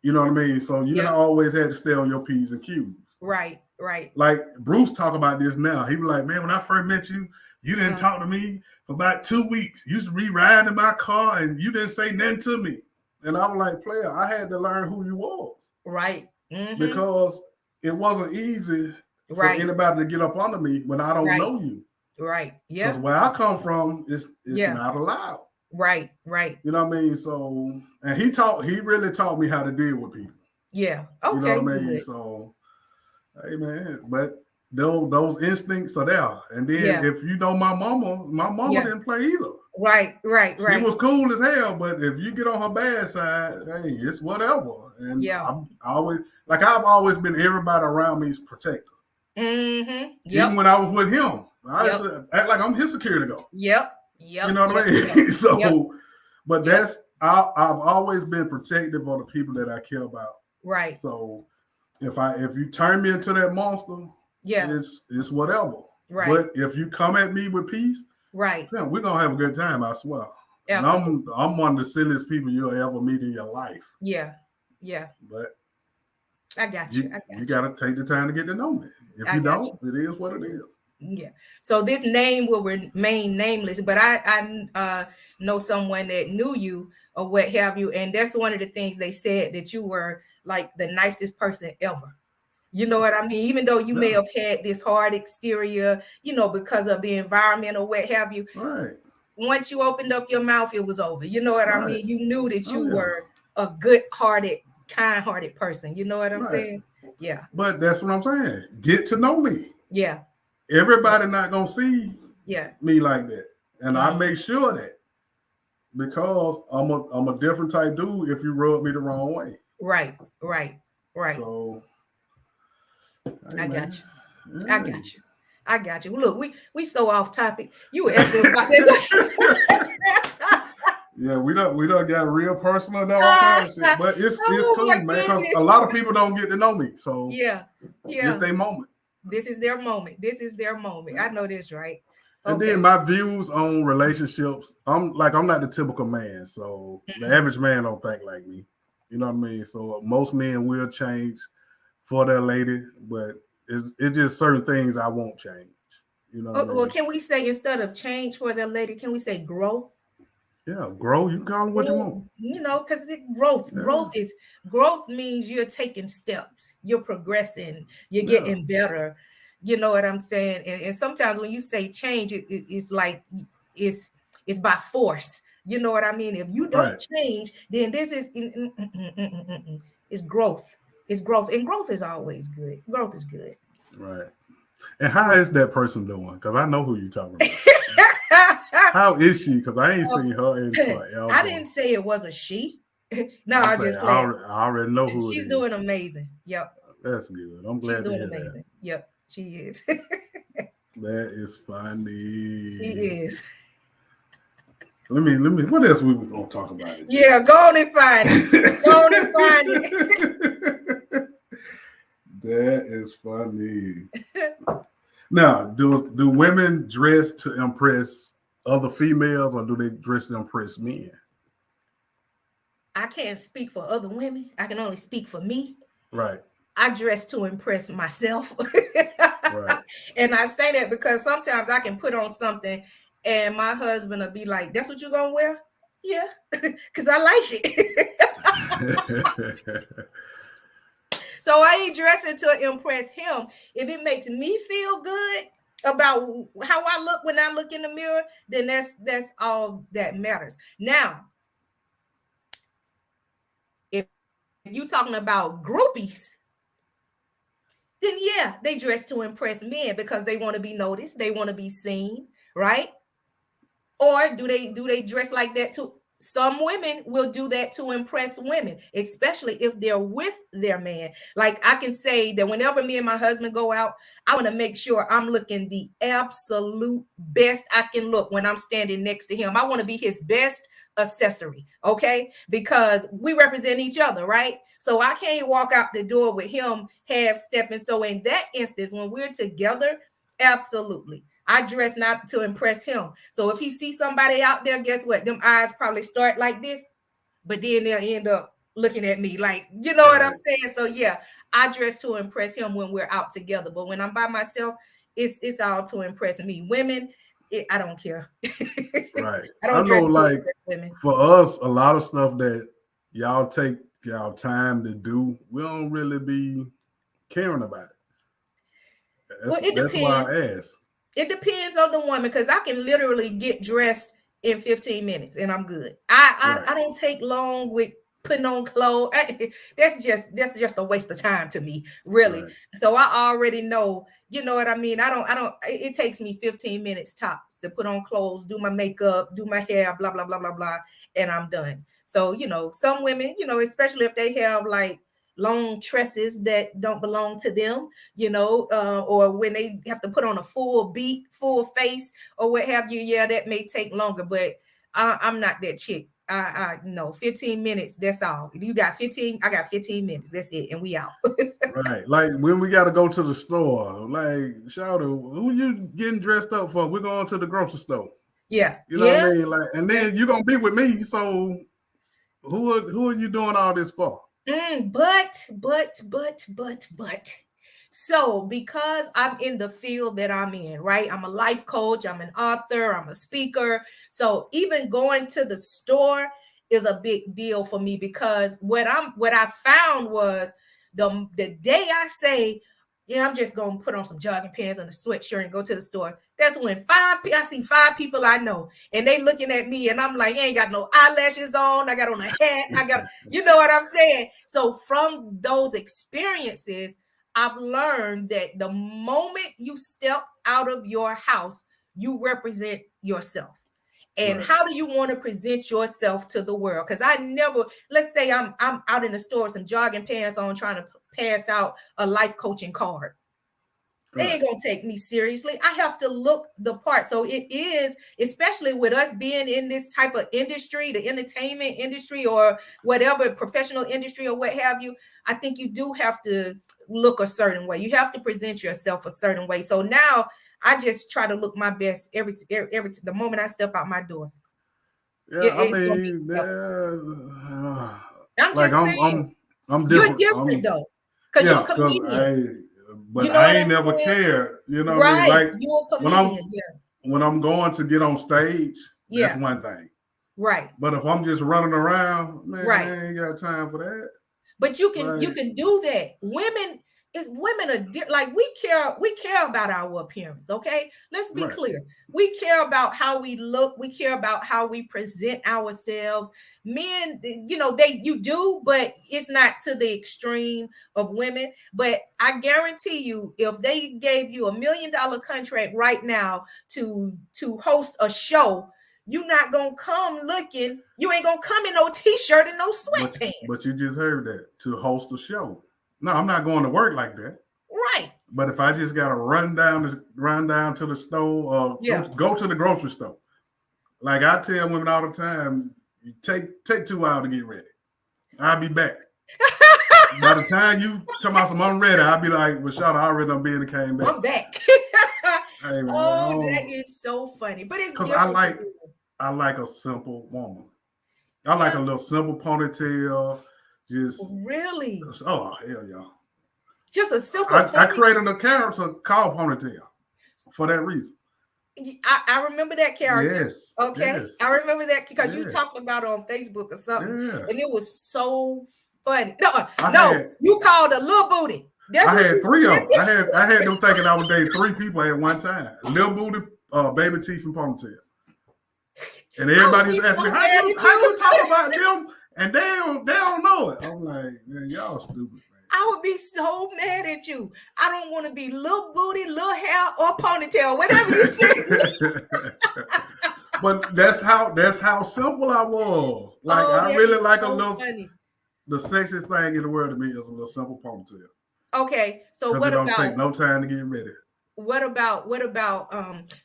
You know what I mean? So you Yeah. always had to stay on your P's and Q's. Right. Right. Like Bruce talk about this now. He be like, man, when I first met you, you didn't talk to me for about 2 weeks. You used to be riding in my car and you didn't say nothing to me. And I was like, player, I had to learn who you was. Right. Mm-hmm. Because it wasn't easy for Right. anybody to get up under me when I don't Right. know you. Right. Because Yeah. where I come from, it's Yeah. not allowed. Right. Right. You know what I mean? So, and he really taught me how to deal with people. Yeah. You know Okay. what I mean? Good. So, hey man, but those instincts are there. And then Yeah. if you know my mama Yeah. didn't play either. Right. Right. She Right. was cool as hell, but if you get on her bad side, hey, it's whatever. And Yeah. I've always been everybody around me's protector. Mm-hmm. Even Yep. when I was with him, I used Yep. to act like I'm his security guard. Yep. You Yep. know what I Yep. mean? Yep. Yep. So, but Yep. I've always been protective of the people that I care about. Right. So if you turn me into that monster, Yeah. it's whatever. Right. But if you come at me with peace, Right. yeah, we're gonna have a good time, I swear. And Absolutely. I'm one of the silliest people you'll ever meet in your life. Yeah. Yeah. But I got you. I got you gotta take the time to get to know me. If I you got don't, it is what it is. Yeah. So this name will remain nameless, but I know someone that knew you or what have you, and that's one of the things they said, that you were like the nicest person ever. You know what I mean? Even though you may Yeah. have had this hard exterior, because of the environment or what have you, Right. once you opened up your mouth, it was over. You know what I Right. mean? You knew that Oh you yeah. were a good-hearted kind-hearted person. You know what I'm Right. saying? Yeah. But that's what I'm saying. Get to know me. Yeah. Everybody not gonna see Yeah. me like that, and I Mm. make sure that because I'm a different type dude. If you rub me the wrong way, Right. Right. Right. so hey I got man, you. I hey. got you. I got you. Look, we so off topic. You were asking about that. Yeah, we don't got real personal and all kind of shit, but it's Oh my cool, man. Because a goodness. lot of people don't get to know me, so Yeah. it's Yeah. their moment. This is their moment. This is their moment. I know this, right? And then Okay. my views on relationships, I'm not the typical man, so the Mm-mm. average man don't think like me. You know what I mean? So most men will change for their lady, but it's just certain things I won't change. You know what I Well, mean? can we say instead of change for the lady, can we say grow? Yeah, grow. You can call it what you want. You know, because growth, Yeah, growth means you're taking steps, you're progressing, you're yeah, getting better. You know what I'm saying? And sometimes when you say change, it's like it's it's by force. You know what I mean? If you don't right, change, then this is it's growth. It's growth, and growth is always good. Growth is good. right. And how Growth. is that person doing? Because I know who you're talking about. How is she? Because I ain't seen her in I forever. didn't say it was a she. No, I'm I saying just played. I already know who it She's is. doing amazing. Yep. That's good. I'm She's glad to doing hear that. amazing. Yep. She is. That is She funny. is. Let me. What else we were gonna talk about today? Yeah, go on and find it. Go on and find That is funny. it. Now, do women dress to impress other females, or do they dress to impress men? I can't speak for other women. I can only speak for me. Right, I dress to impress myself. right. And I say that because sometimes I can put on something and my husband will be like, "That's what you're going to wear?" Yeah, because I like it. So I ain't dressing to impress him. If it makes me feel good about how I look when I look in the mirror, then that's all that matters. Now, if you talking about groupies, then yeah, they dress to impress men because they want to be noticed, they want to be seen, right? Or do they dress like that too? Some women will do that to impress women, especially if they're with their man. Like I can say that whenever me and my husband go out, I want to make sure I'm looking the absolute best I can look when I'm standing next to him. I want to be his best accessory, okay? Because we represent each other, right? So I can't walk out the door with him half stepping. So in that instance, when we're together, absolutely. I dress not to impress him. So if he sees somebody out there, guess what? Them eyes probably start like this, but then they'll end up looking at me like, you know what I'm Right, saying? So yeah, I dress to impress him when we're out together. But when I'm by myself, it's all to impress me. Women, I don't care. right. I I don't know, dress to like impress women. for us, a lot of stuff that y'all take y'all time to do, we don't really be caring about it. Well, it That's why depends. I asked. It depends on the woman because I can literally get dressed in 15 minutes and I'm good. I Right, don't take long with putting on clothes. That's just a waste of time to me, really. right, So I already know, you know what I mean? I don't it takes me 15 minutes tops to put on clothes, do my makeup, do my hair, blah blah blah blah blah, and I'm done. So, some women, especially if they have like long tresses that don't belong to them, or when they have to put on a full beat, full face, or what have you. Yeah, that may take longer, but I'm not that chick. I no 15 minutes. That's all. You got 15. I got 15 minutes. That's it, and we out. right. Like when we got to go to the store, like shout out, who you getting dressed up for? We're going to the grocery store. Yeah, You know what I yeah, mean? Like, and yeah. then you're gonna be with me. So who are you doing all this for? But. So, because I'm in the field that I'm in, right? I'm a life coach, I'm an author, I'm a speaker. So, even going to the store is a big deal for me because what I found was the day I say, Yeah, I'm just gonna put on some jogging pants and a sweatshirt and go to the store. That's when I see 5 people I know, and they looking at me, and I'm like, I ain't got no eyelashes on. I got on a hat. I got, you know what I'm saying? So from those experiences, I've learned that the moment you step out of your house, you represent yourself. And Right. how do you want to present yourself to the world? Because I never, let's say I'm out in the store with some jogging pants on trying to pass out a life coaching card. They Right. ain't gonna take me seriously. I have to look the part. So it is, especially with us being in this type of industry, the entertainment industry or whatever professional industry or what have you. I think you do have to look a certain way. You have to present yourself a certain way. So now I just try to look my best every the moment I step out my door. Yeah, I It's gonna be mean, I'm like just saying, I'm you're different. different though, because you're a Yeah, because comedian. but You know I what ain't I'm never saying? cared. You know what I mean? Right. Like You're a when comedian. Yeah. I'm going to get on stage, that's Yeah. one thing. Right. But if I'm just running around, man, Right. I ain't got time for that. But you Like, can do that. Women are like we care about our appearance. Okay, let's be right. clear. We care about how we look. We care about how we present ourselves. Men, they you do, but it's not to the extreme of women. But I guarantee you, if they gave you $1 million contract right now to host a show, you're not gonna come looking. You ain't gonna come in no t-shirt and no sweatpants. But you just heard that to host a show. No, I'm not going to work like that. Right. But if I just gotta run down to the store or Yeah. go to the grocery store, like I tell women all the time, take 2 hours to get ready. I'll be back. By the time you tell me I'm ready, I'll be like, Rashad, I already done been and came back. I'm back. Hey Oh, man, that is so funny. But it's because different. I like a simple woman. I like Yeah, a little simple ponytail. Just really. oh hell yeah. Just a simple I pony. created a character called Ponytail for that reason. I remember that character. Yes, Okay. yes, I remember that because you yes, talked about it on Facebook or something, yeah. and it was so funny. No, I no, had you called a little booty. That's I what had you 3 of them. I had them thinking I was dating 3 people at one time. Lil Booty, baby teeth, and ponytail. And I would everybody be used to ask so me, mad at how you. you talk about them? And they don't know it. I'm like, man, y'all stupid, I would be so mad at you. I don't want to be little booty, little hair, or ponytail, whatever you say. man. But that's how simple I was. Like Oh, I that really is like a so little funny. the sexiest thing in the world to me is a little simple ponytail. Okay, so Because it don't take no time to get ready. what about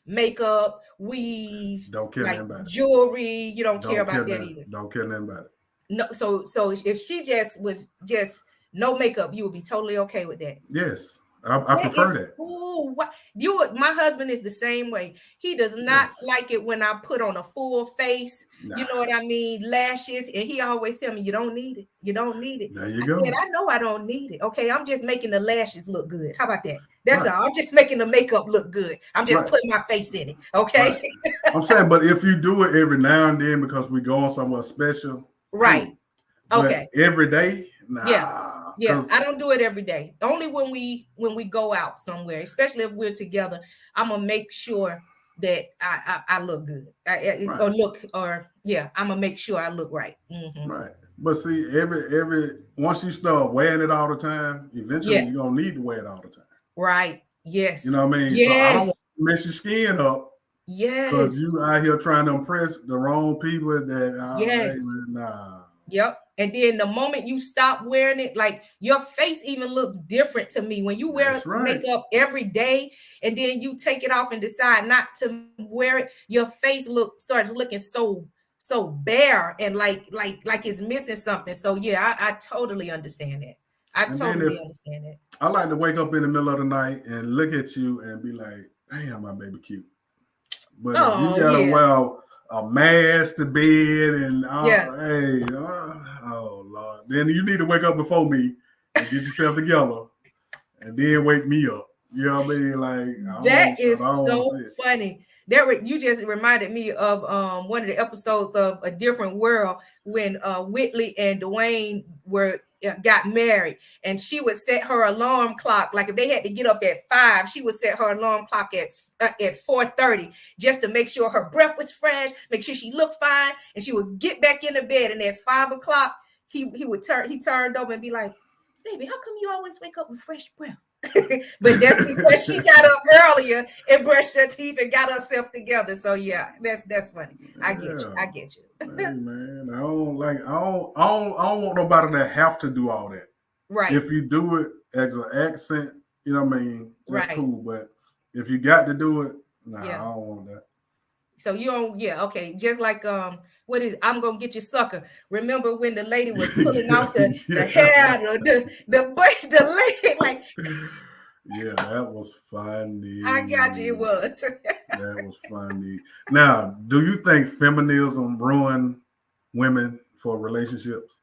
makeup, weave, Don't care like nothing about it. jewelry? You don't care Don't care about that nothing. either. Don't care nothing about it. No, so if she just was just no makeup, you would be totally okay with that. Yes. I That prefer is that. cool. What you would, my husband is the same way. He does not Yes. like it when I put on a full face, Nah. you know what I mean, lashes, and he always tell me you don't need it. You don't need it. There you I said, go. I know I don't need it. Okay, I'm just making the lashes look good. How about that? That's Right. all. I'm just making the makeup look good. I'm just Right. putting my face in it. Right. Okay. I'm saying, but if you do it every now and then because we going somewhere special, Right. cool. But Okay. every day, Yeah. nah. Yeah, Because I don't do it every day. Only when we go out somewhere, especially if we're together, I'm gonna make sure that I look good. right, I'm gonna make sure I look right. right. But see, every once you start wearing it all the time, eventually Yeah, you're gonna need to wear it all the time. right. You Yes, know what I mean? So I don't want yes, to mess your skin up because yes, you out here trying to impress the wrong people that hey, yes. man, nah. Yep. And then the moment you stop wearing it, like your face even looks different to me when you wear That's right. makeup every day and then you take it off and decide not to wear it, your face starts looking so bare and like it's missing something. So yeah, I totally understand that. I And then if totally understand that. I like to wake up in the middle of the night and look at you and be like, damn, my baby cute. But if you Oh gotta yeah. wear a mask to bed and Yeah. hey, oh Lord, then you need to wake up before me and get yourself together, and then wake me up. You know what I mean? Like I That don't is want to so see it. funny. You just reminded me of one of the episodes of A Different World when Whitley and Dwayne were got married, and she would set her alarm clock, like if they had to get up at 5, she would set her alarm clock at 4:30 just to make sure her breath was fresh, make sure she looked fine, and she would get back in the bed. And at 5 o'clock, he turned over and be like, "Baby, how come you always wake up with fresh breath?" But that's because she got up earlier and brushed her teeth and got herself together. So yeah, that's funny. I get you. Yeah. I get you. Hey man, I don't want nobody that have to do all that. Right. If you do it as an accent, you know what I mean, that's Right. cool. But if you got to do it, nah, Yeah. I don't want that. So you don't, yeah, okay. Just like what is I'm gonna get you sucker. Remember when the lady was pulling off the Yeah. hair, the bush, the leg, like Yeah, that was I got you, it funny. was. That was funny. Now, do you think feminism ruined women for relationships?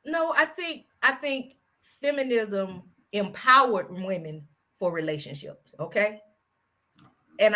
No, I think feminism empowered women for relationships. Okay. And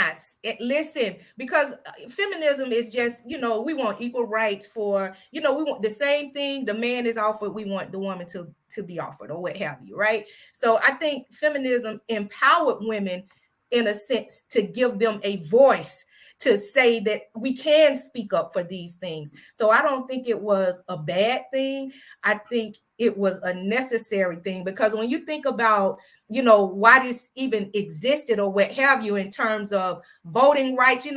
listen, because feminism is just, we want equal rights for, we want the same thing the man is offered, we want the woman to be offered, or what have you, right? So I think feminism empowered women in a sense to give them a voice to say that we can speak up for these things. So I don't think it was a bad thing. I think it was a necessary thing, because when you think about, why this even existed or what have you, in terms of voting rights,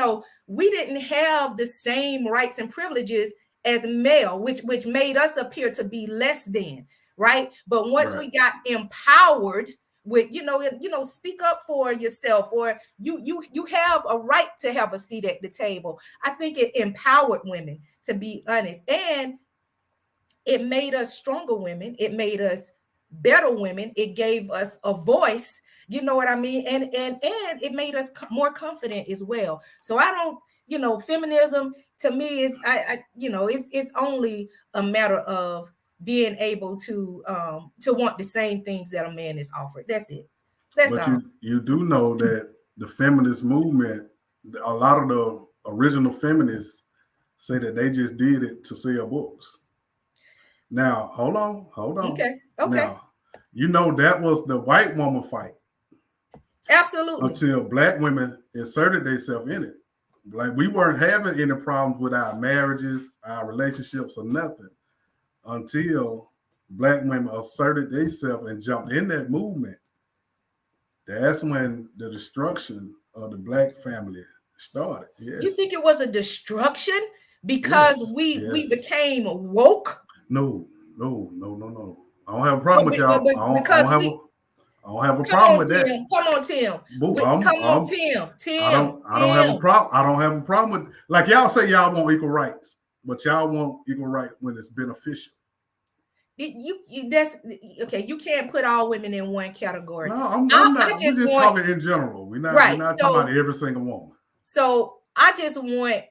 we didn't have the same rights and privileges as male, which made us appear to be less than, right? But once Right. we got empowered with, speak up for yourself, or you have a right to have a seat at the table. I think it empowered women, to be honest. And it made us stronger women. It made us better women. It gave us a voice. You know what I mean? And it made us more confident as well. So I don't, feminism to me is it's only a matter of being able to want the same things that a man is offered. That's it. That's But all. you do know that the feminist movement, a lot of the original feminists say that they just did it to sell books. Now, hold on. Okay. Okay. Now, you know that was the white woman fight Absolutely. until black women inserted themselves in it. Like we weren't having any problems with our marriages, our relationships, or nothing until black women asserted themselves and jumped in that movement. That's when the destruction of the black family started. You Yes, think it was a destruction because yes, we yes. became woke? No, no, no, no, no. I don't have a But, problem with y'all. because we I don't have a come problem on, with that. Tim. Come on, Tim. Boo, Come on, Tim. Tim. I don't have a Tim. problem. I don't have a problem with like y'all say y'all want equal rights, but y'all want equal rights when it's beneficial. That's okay. You can't put all women in one category. No, I, I'm I not. We're just just want talking in general. We're right. not talking about So every single woman. I just want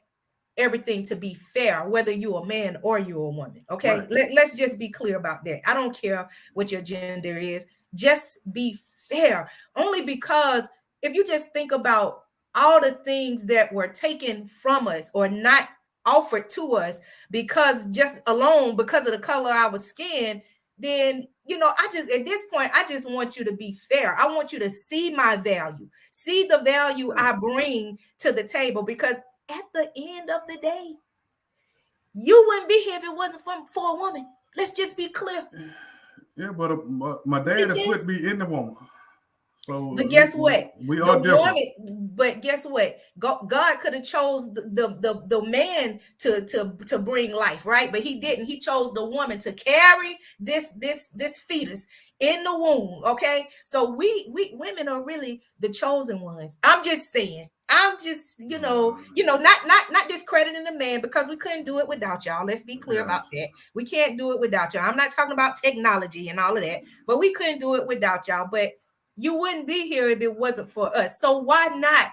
everything to be fair, whether you're a man or you're a woman. Okay. Right. Let's just be clear about that. I don't care what your gender is. Just be fair. Only because if you just think about all the things that were taken from us or not offered to us because just alone because of the color of our skin, then I just at this point I just want you to be fair. I want you to see my value, see the value Right. I bring to the table, because at the end of the day, you wouldn't be here if it wasn't for a woman. Let's just be clear. Yeah, but my dad had put me in the woman, so But guess what? we The are different. woman, but guess what? God could have chose the man to bring life, right? But he didn't. He chose the woman to carry this fetus in the womb. Okay, so we women are really the chosen ones. I'm just saying. I'm just not discrediting the man, because we couldn't do it without y'all. Let's be clear Yeah. about that. We can't do it without y'all. I'm not talking about technology and all of that, but we couldn't do it without y'all. But you wouldn't be here if it wasn't for us. So why not?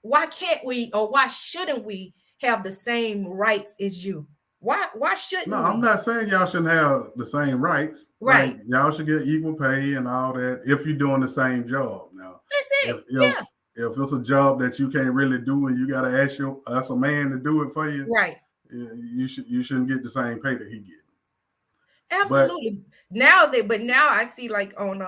Why can't we, or why shouldn't we have the same rights as you? Why No, shouldn't I'm we? not saying y'all shouldn't have the same rights. Like Right. y'all should get equal pay and all that if you're doing the same job. Now, That's if it. if Yeah. if it's a job that you can't really do and you got to ask a man to do it for you, Right. you shouldn't get the same pay that he get. But Absolutely. Now that, but now I see like on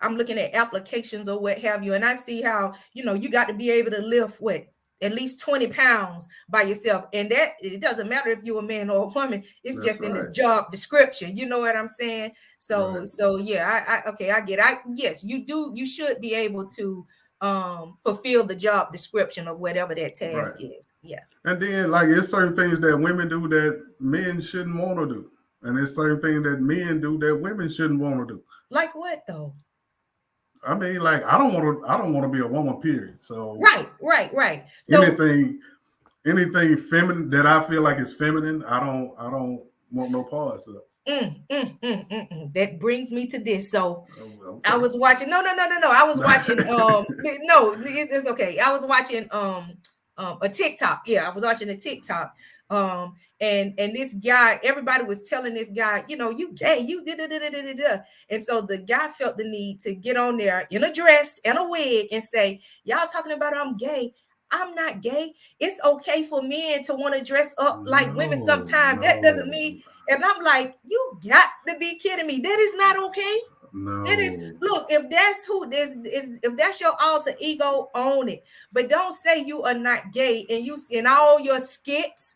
I'm looking at applications or what have you, and I see how, you know, you got to be able to lift what, at least 20 pounds by yourself. And that it doesn't matter if you're a man or a woman, it's that's just in the right, job description. You know what I'm saying? So right, yeah, I okay, I get yes, you should be able to fulfill the job description of whatever that task right. is. Yeah. And then like it's certain things that women do that men shouldn't want to do, and it's certain things that men do that women shouldn't want to do. Like what though? I mean, like I don't want to be a woman. Period. So Right. So anything anything feminine that I feel like is feminine, I don't want no parts of. that brings me to this. So I Okay. was watching. No. I was watching. No, it's okay. I was watching. A TikTok. Yeah, I was watching a TikTok. And this guy, everybody was telling this guy, you know, you gay, you da da da da da da. And so the guy felt the need to get on there in a dress and a wig and say, y'all talking about I'm gay. I'm not gay. It's okay for men to want to dress up like women No, sometimes. That doesn't no, mean. And I'm like, you got to be kidding me. That is not okay. That is, no. look, if that's who this is, if that's your alter ego, own it. But don't say you are not gay and you and all your skits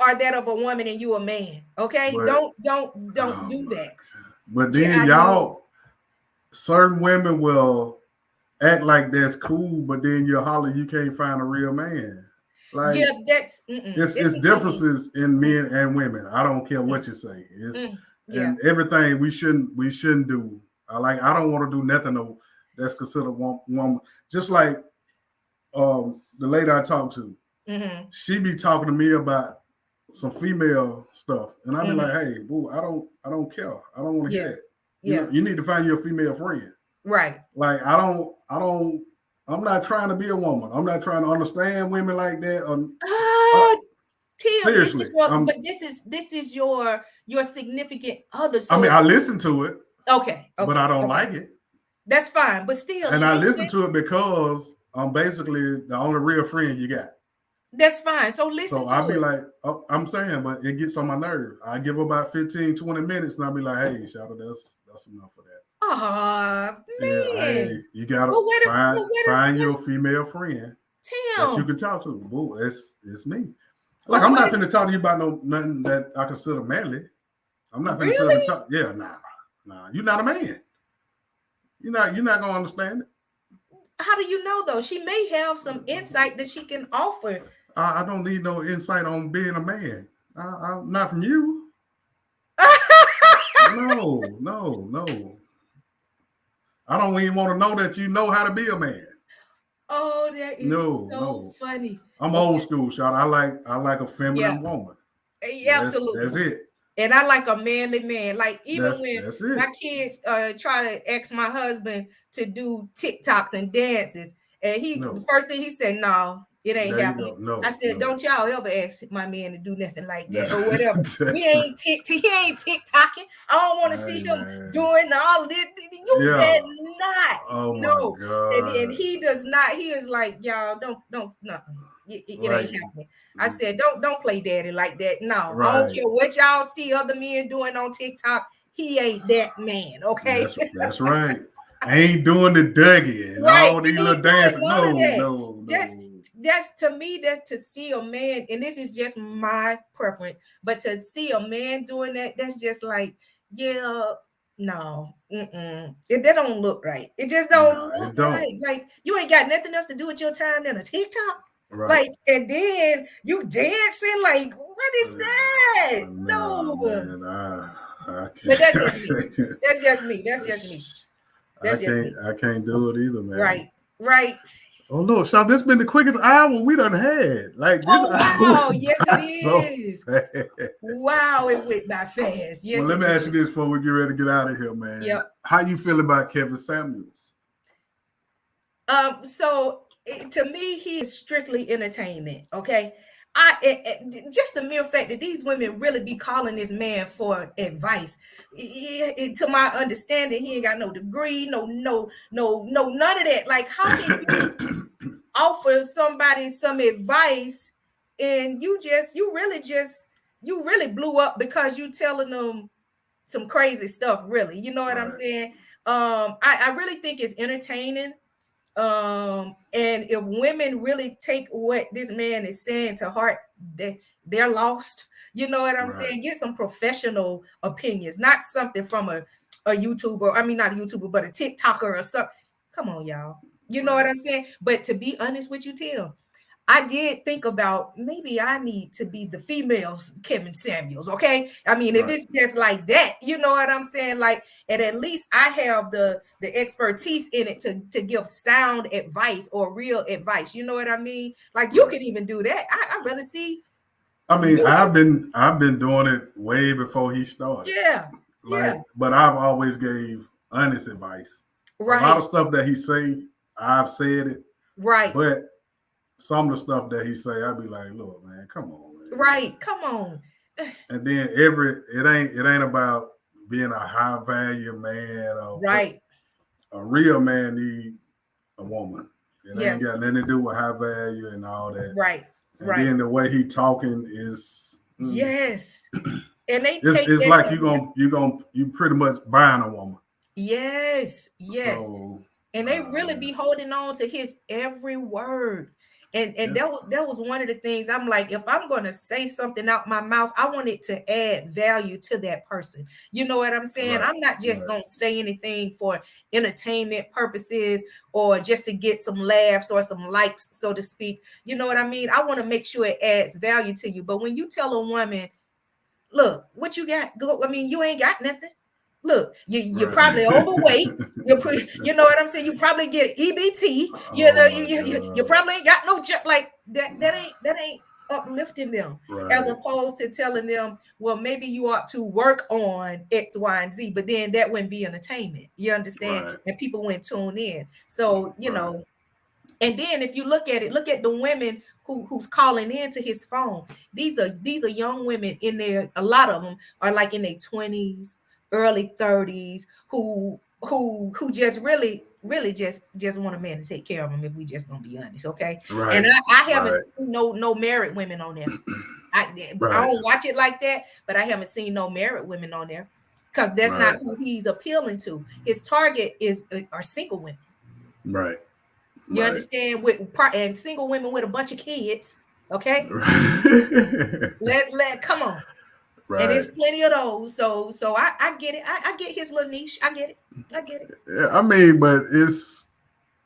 are that of a woman and you a man. Okay. But Don't oh do my that. god. But Yeah, then I know. y'all, certain women will act like that's cool, but then you holler you can't find a real man. Yeah, Like that's it's differences in mm, men and women. I don't care mm, what you say. It's yeah. and everything we shouldn't do. I don't want to do nothing that's considered woman. Just like the lady I talked to, Mm-hmm, she be talking to me about some female stuff, and I be like, mm-hmm, hey, boo, I don't care. I don't want to hear yeah, that. yeah, You need to find your female friend. right. Like I'm not trying to be a woman. I'm not trying to understand women like that. Uh, Ah, Tim, this seriously, is your, but this is your significant other. I mean, So I listen to it, but I don't okay. like it, That's fine, but still and I listen listen. to it because I'm basically the only real friend you got. That's fine. So listen So to I'll be it. like, oh, I'm saying, but it gets on my nerve. I give about 15, 20 minutes, and I'll be like, hey, Shadow, that's enough of that. Ah, Yeah, hey, man. you gotta But what if, find your female friend that you Tim? can talk to. Boo, it's me. Like But I'm what not if, finna talk to you about nothing that I consider manly. I'm not finna sit up really? and talk. Yeah, nah. You're not a man. You're not gonna understand it. How do you know though? She may have some insight that she can offer. I don't need no insight on being a man. Not from you. No. I don't even want to know that you know how to be a man. Oh, that is No, so no. funny. I'm old Okay. school, shot. I like a Yeah, feminine woman. That's absolutely. it. And I like a manly man. Like even That's when that's my it. kids try to ask my husband to do TikToks and dances, and the No. first thing he said, no, it ain't There you happening. go. I No, said, no. don't y'all ever ask my man to do nothing like that That's, or whatever. We that's right. ain't he ain't TikToking. I don't want to see Hey him man. doing all of this. You Yeah. bet not. Oh my No. And God. he does not. He is like, y'all don't no. It ain't Like happening. I said, don't play daddy like that. No, I don't right. care what y'all see other men doing on TikTok. He ain't that man, okay? That's right. I ain't doing the Dougie and Right. all He these little ain't doing dances. none of No, that. no, That's no. that's to me, that's to see a man, and this is just my preference, but to see a man doing that, that's just like, yeah, no, that don't look right. It just don't Nah, look it right. don't. Like you ain't got nothing else to do with your time than a TikTok. Right. Like, and then you dancing, like, what is that? Nah, No. man. I But can't. that's just me. That's just me. That's just me. I That's just can't. me. I can't do it either, man. Right. Right. Oh no, Shop, this been the quickest hour we done had. Like this Oh hour wow. went Yes, it by so is. fast. Wow, it went by fast. Well, Yes, let it me ask did. you this before we get ready to get out of here, man. Yep. How you feel about Kevin Samuels? So to me, he is strictly entertainment. Okay. Just the mere fact that these women really be calling this man for advice. To my understanding, he ain't got no degree, no, none of that. Like, how can you offer somebody some advice and you really blew up because you telling them some crazy stuff, really? You know what I'm Right. saying? I really think it's entertaining. And if women really take what this man is saying to heart, they're lost. You know what I'm Right. saying? Get some professional opinions, not something from a YouTuber. I mean, not a YouTuber, but a TikToker or something. Come on, y'all. You know what Right. I'm saying? But to be honest with you, Tim, I did think about maybe I need to be the females Kevin Samuels. Okay. I mean, if Right. it's just like that, you know what I'm saying? Like, and at least I have the expertise in it to give sound advice or real advice. You know what I mean? Like, you Right. can even do that. I really see I mean, you. I've been doing it way before he started. Yeah. Yeah. Like, but I've always gave honest advice. A lot of Right. stuff that he say, I've said it, Right. but some of the stuff that he say, I'd be like, look, man, come on, man. Right. Come on. And then it ain't about being a high value man or what. Right. A real man need a woman. It Yeah. ain't got nothing to do with high value and all that. Right. And Right. then the way he talking is, Yes. And they take it's that like to him. you pretty much buying a woman. Yes. Yes. So And they really be holding on to his every word. And yeah, that was one of the things. I'm like, if I'm going to say something out my mouth, I want it to add value to that person. You know what I'm saying? right, I'm not just right, going to say anything for entertainment purposes or just to get some laughs or some likes, so to speak. You know what I mean? I want to make sure it adds value to you. But when you tell a woman, look, what you got? I mean, you ain't got nothing. Look, you're right. probably overweight. You know what I'm saying? You probably get EBT. You Oh know, my you god. probably ain't got no like that. That ain't uplifting them, as Right, opposed to telling them, well, maybe you ought to work on X, Y, and Z. But then that wouldn't be entertainment. You understand? right, And people wouldn't tune in. So right, and then if you look at it, look at the women who's calling into his phone. These are young women in there. A lot of them are like in their 20s, early 30s, who just really just want a man to take care of them, if we just gonna be honest, okay? And right, I haven't right, seen no married women on there. I I right, don't watch it like that, but I haven't seen no married women on there because that's not right, who he's appealing to. His target is are single women. right, You right. understand? With part and single women with a bunch of kids. Okay, let come on. And Right. there's plenty of those. So I get it. I get his little niche. I get it. I get it. Yeah, I mean, but it's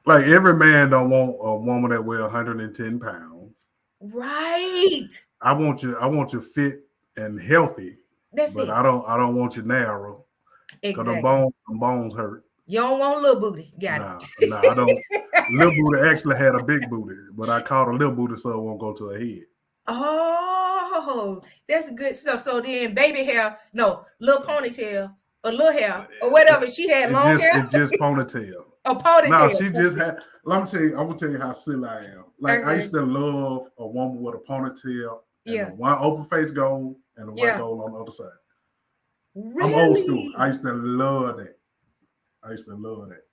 like every man don't want a woman that weigh 110 pounds. Right. I want you fit and healthy, That's but it. I don't want you narrow because Exactly. them bones hurt. You don't want little booty. Got Nah, nah, I don't. it. Little booty actually had a big booty, but I called a little booty so it won't go to her head. Oh, that's good stuff. So then baby hair, no, little ponytail, or little hair, or whatever. She had long hair, It's just ponytail. a Now ponytail. she just had. Let me tell you. I'm gonna tell you how silly I am. Like I Okay. used to love a woman with a ponytail and a Yeah. one open face gold and a white Yeah. gold on the other side. I'm old school. I Really? used to love that. I used to love that.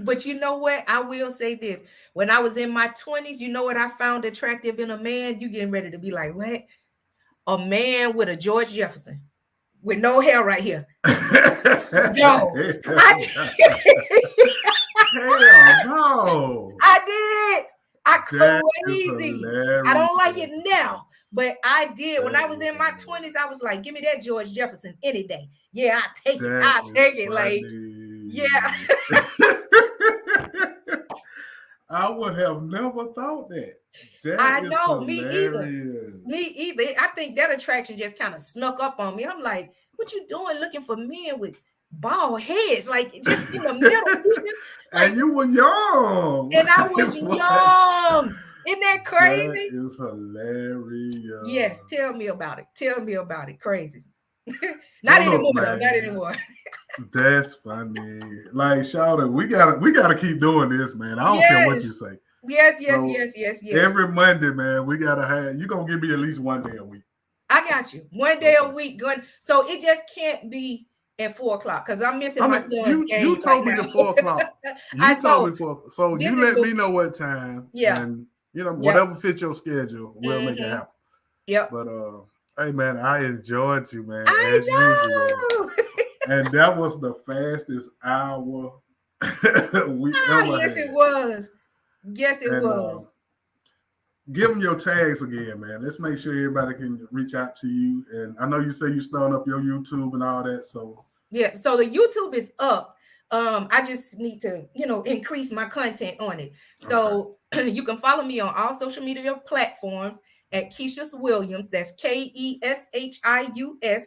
But you know what? I will say this. When I was in my 20s, you know what I found attractive in a man? You getting ready to be like, what? A man with a George Jefferson with no hair right here. Yo, I, Hell no. I did. I That is crazy. I hilarious. don't like it now, but I did. When That I was is in my 20s, hilarious. I was like, give me that George Jefferson any day. Yeah, I take it. That I is take it. Like, funny. yeah. I would have never thought that. That I is know, me either. hilarious. Me either. I think that attraction just kind of snuck up on me. I'm like, what you doing looking for men with bald heads? Like just in the middle. You just like, And you were young. and I was What? young. Isn't that That crazy? is Yes, hilarious. tell me about it. Tell me about it. Crazy. Not Well, look, anymore, though. Not man, anymore. that's funny. Like, Shawty, we gotta keep doing this, man. I don't care what you Yes. say. Yes, yes, So yes, yes, yes. every Monday, man, we gotta have you gonna give me at least one day a week. I got you. One day a Okay. week going. So it just can't be at 4 o'clock because I'm missing I my mean, son's you game right told me now. the 4 o'clock. I You told know. me so This you is let me know what time, yeah. and Yep. whatever fits your schedule, we'll make it Mm-hmm. happen. Yep. But hey man, I enjoyed you, man, I as usual. know. And that was the fastest hour we Ah, ever yes, it had. was. Yes, it And was. give them your tags again, man. Let's make sure everybody can reach out to you. And I know you say you starting up your YouTube and all that, so Yeah, so the YouTube is up. I just need to, increase my content on it. okay. So you can follow me on all social media platforms at Keshius Williams. That's Keshius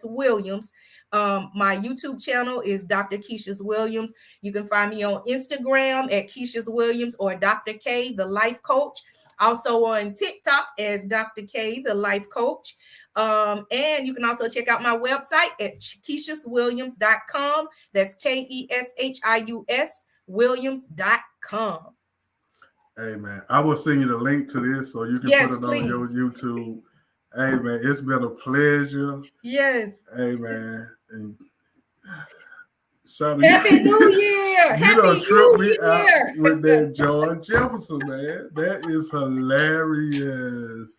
Williams. My YouTube channel is Dr. Keshius Williams. You can find me on Instagram at Keshius Williams or Dr. K, the Life Coach. Also on TikTok as Dr. K, the Life Coach. And you can also check out my website at KeshiusWilliams.com. That's Keshius Williams.com. Hey man, I will send you the link to this so you can put Yes, it on your please. YouTube. Hey man, it's been a pleasure. Yes. Hey man, and Shawty, Happy New Year. you Happy done tripped New me out Year. with that George Jefferson, man. That is hilarious.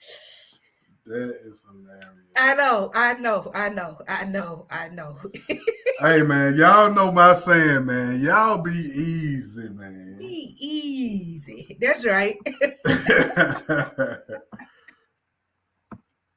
That is I hilarious. know, I know, I know, I know, I know. Hey man, y'all know my saying, man. Y'all be easy, man. Be easy. That's right.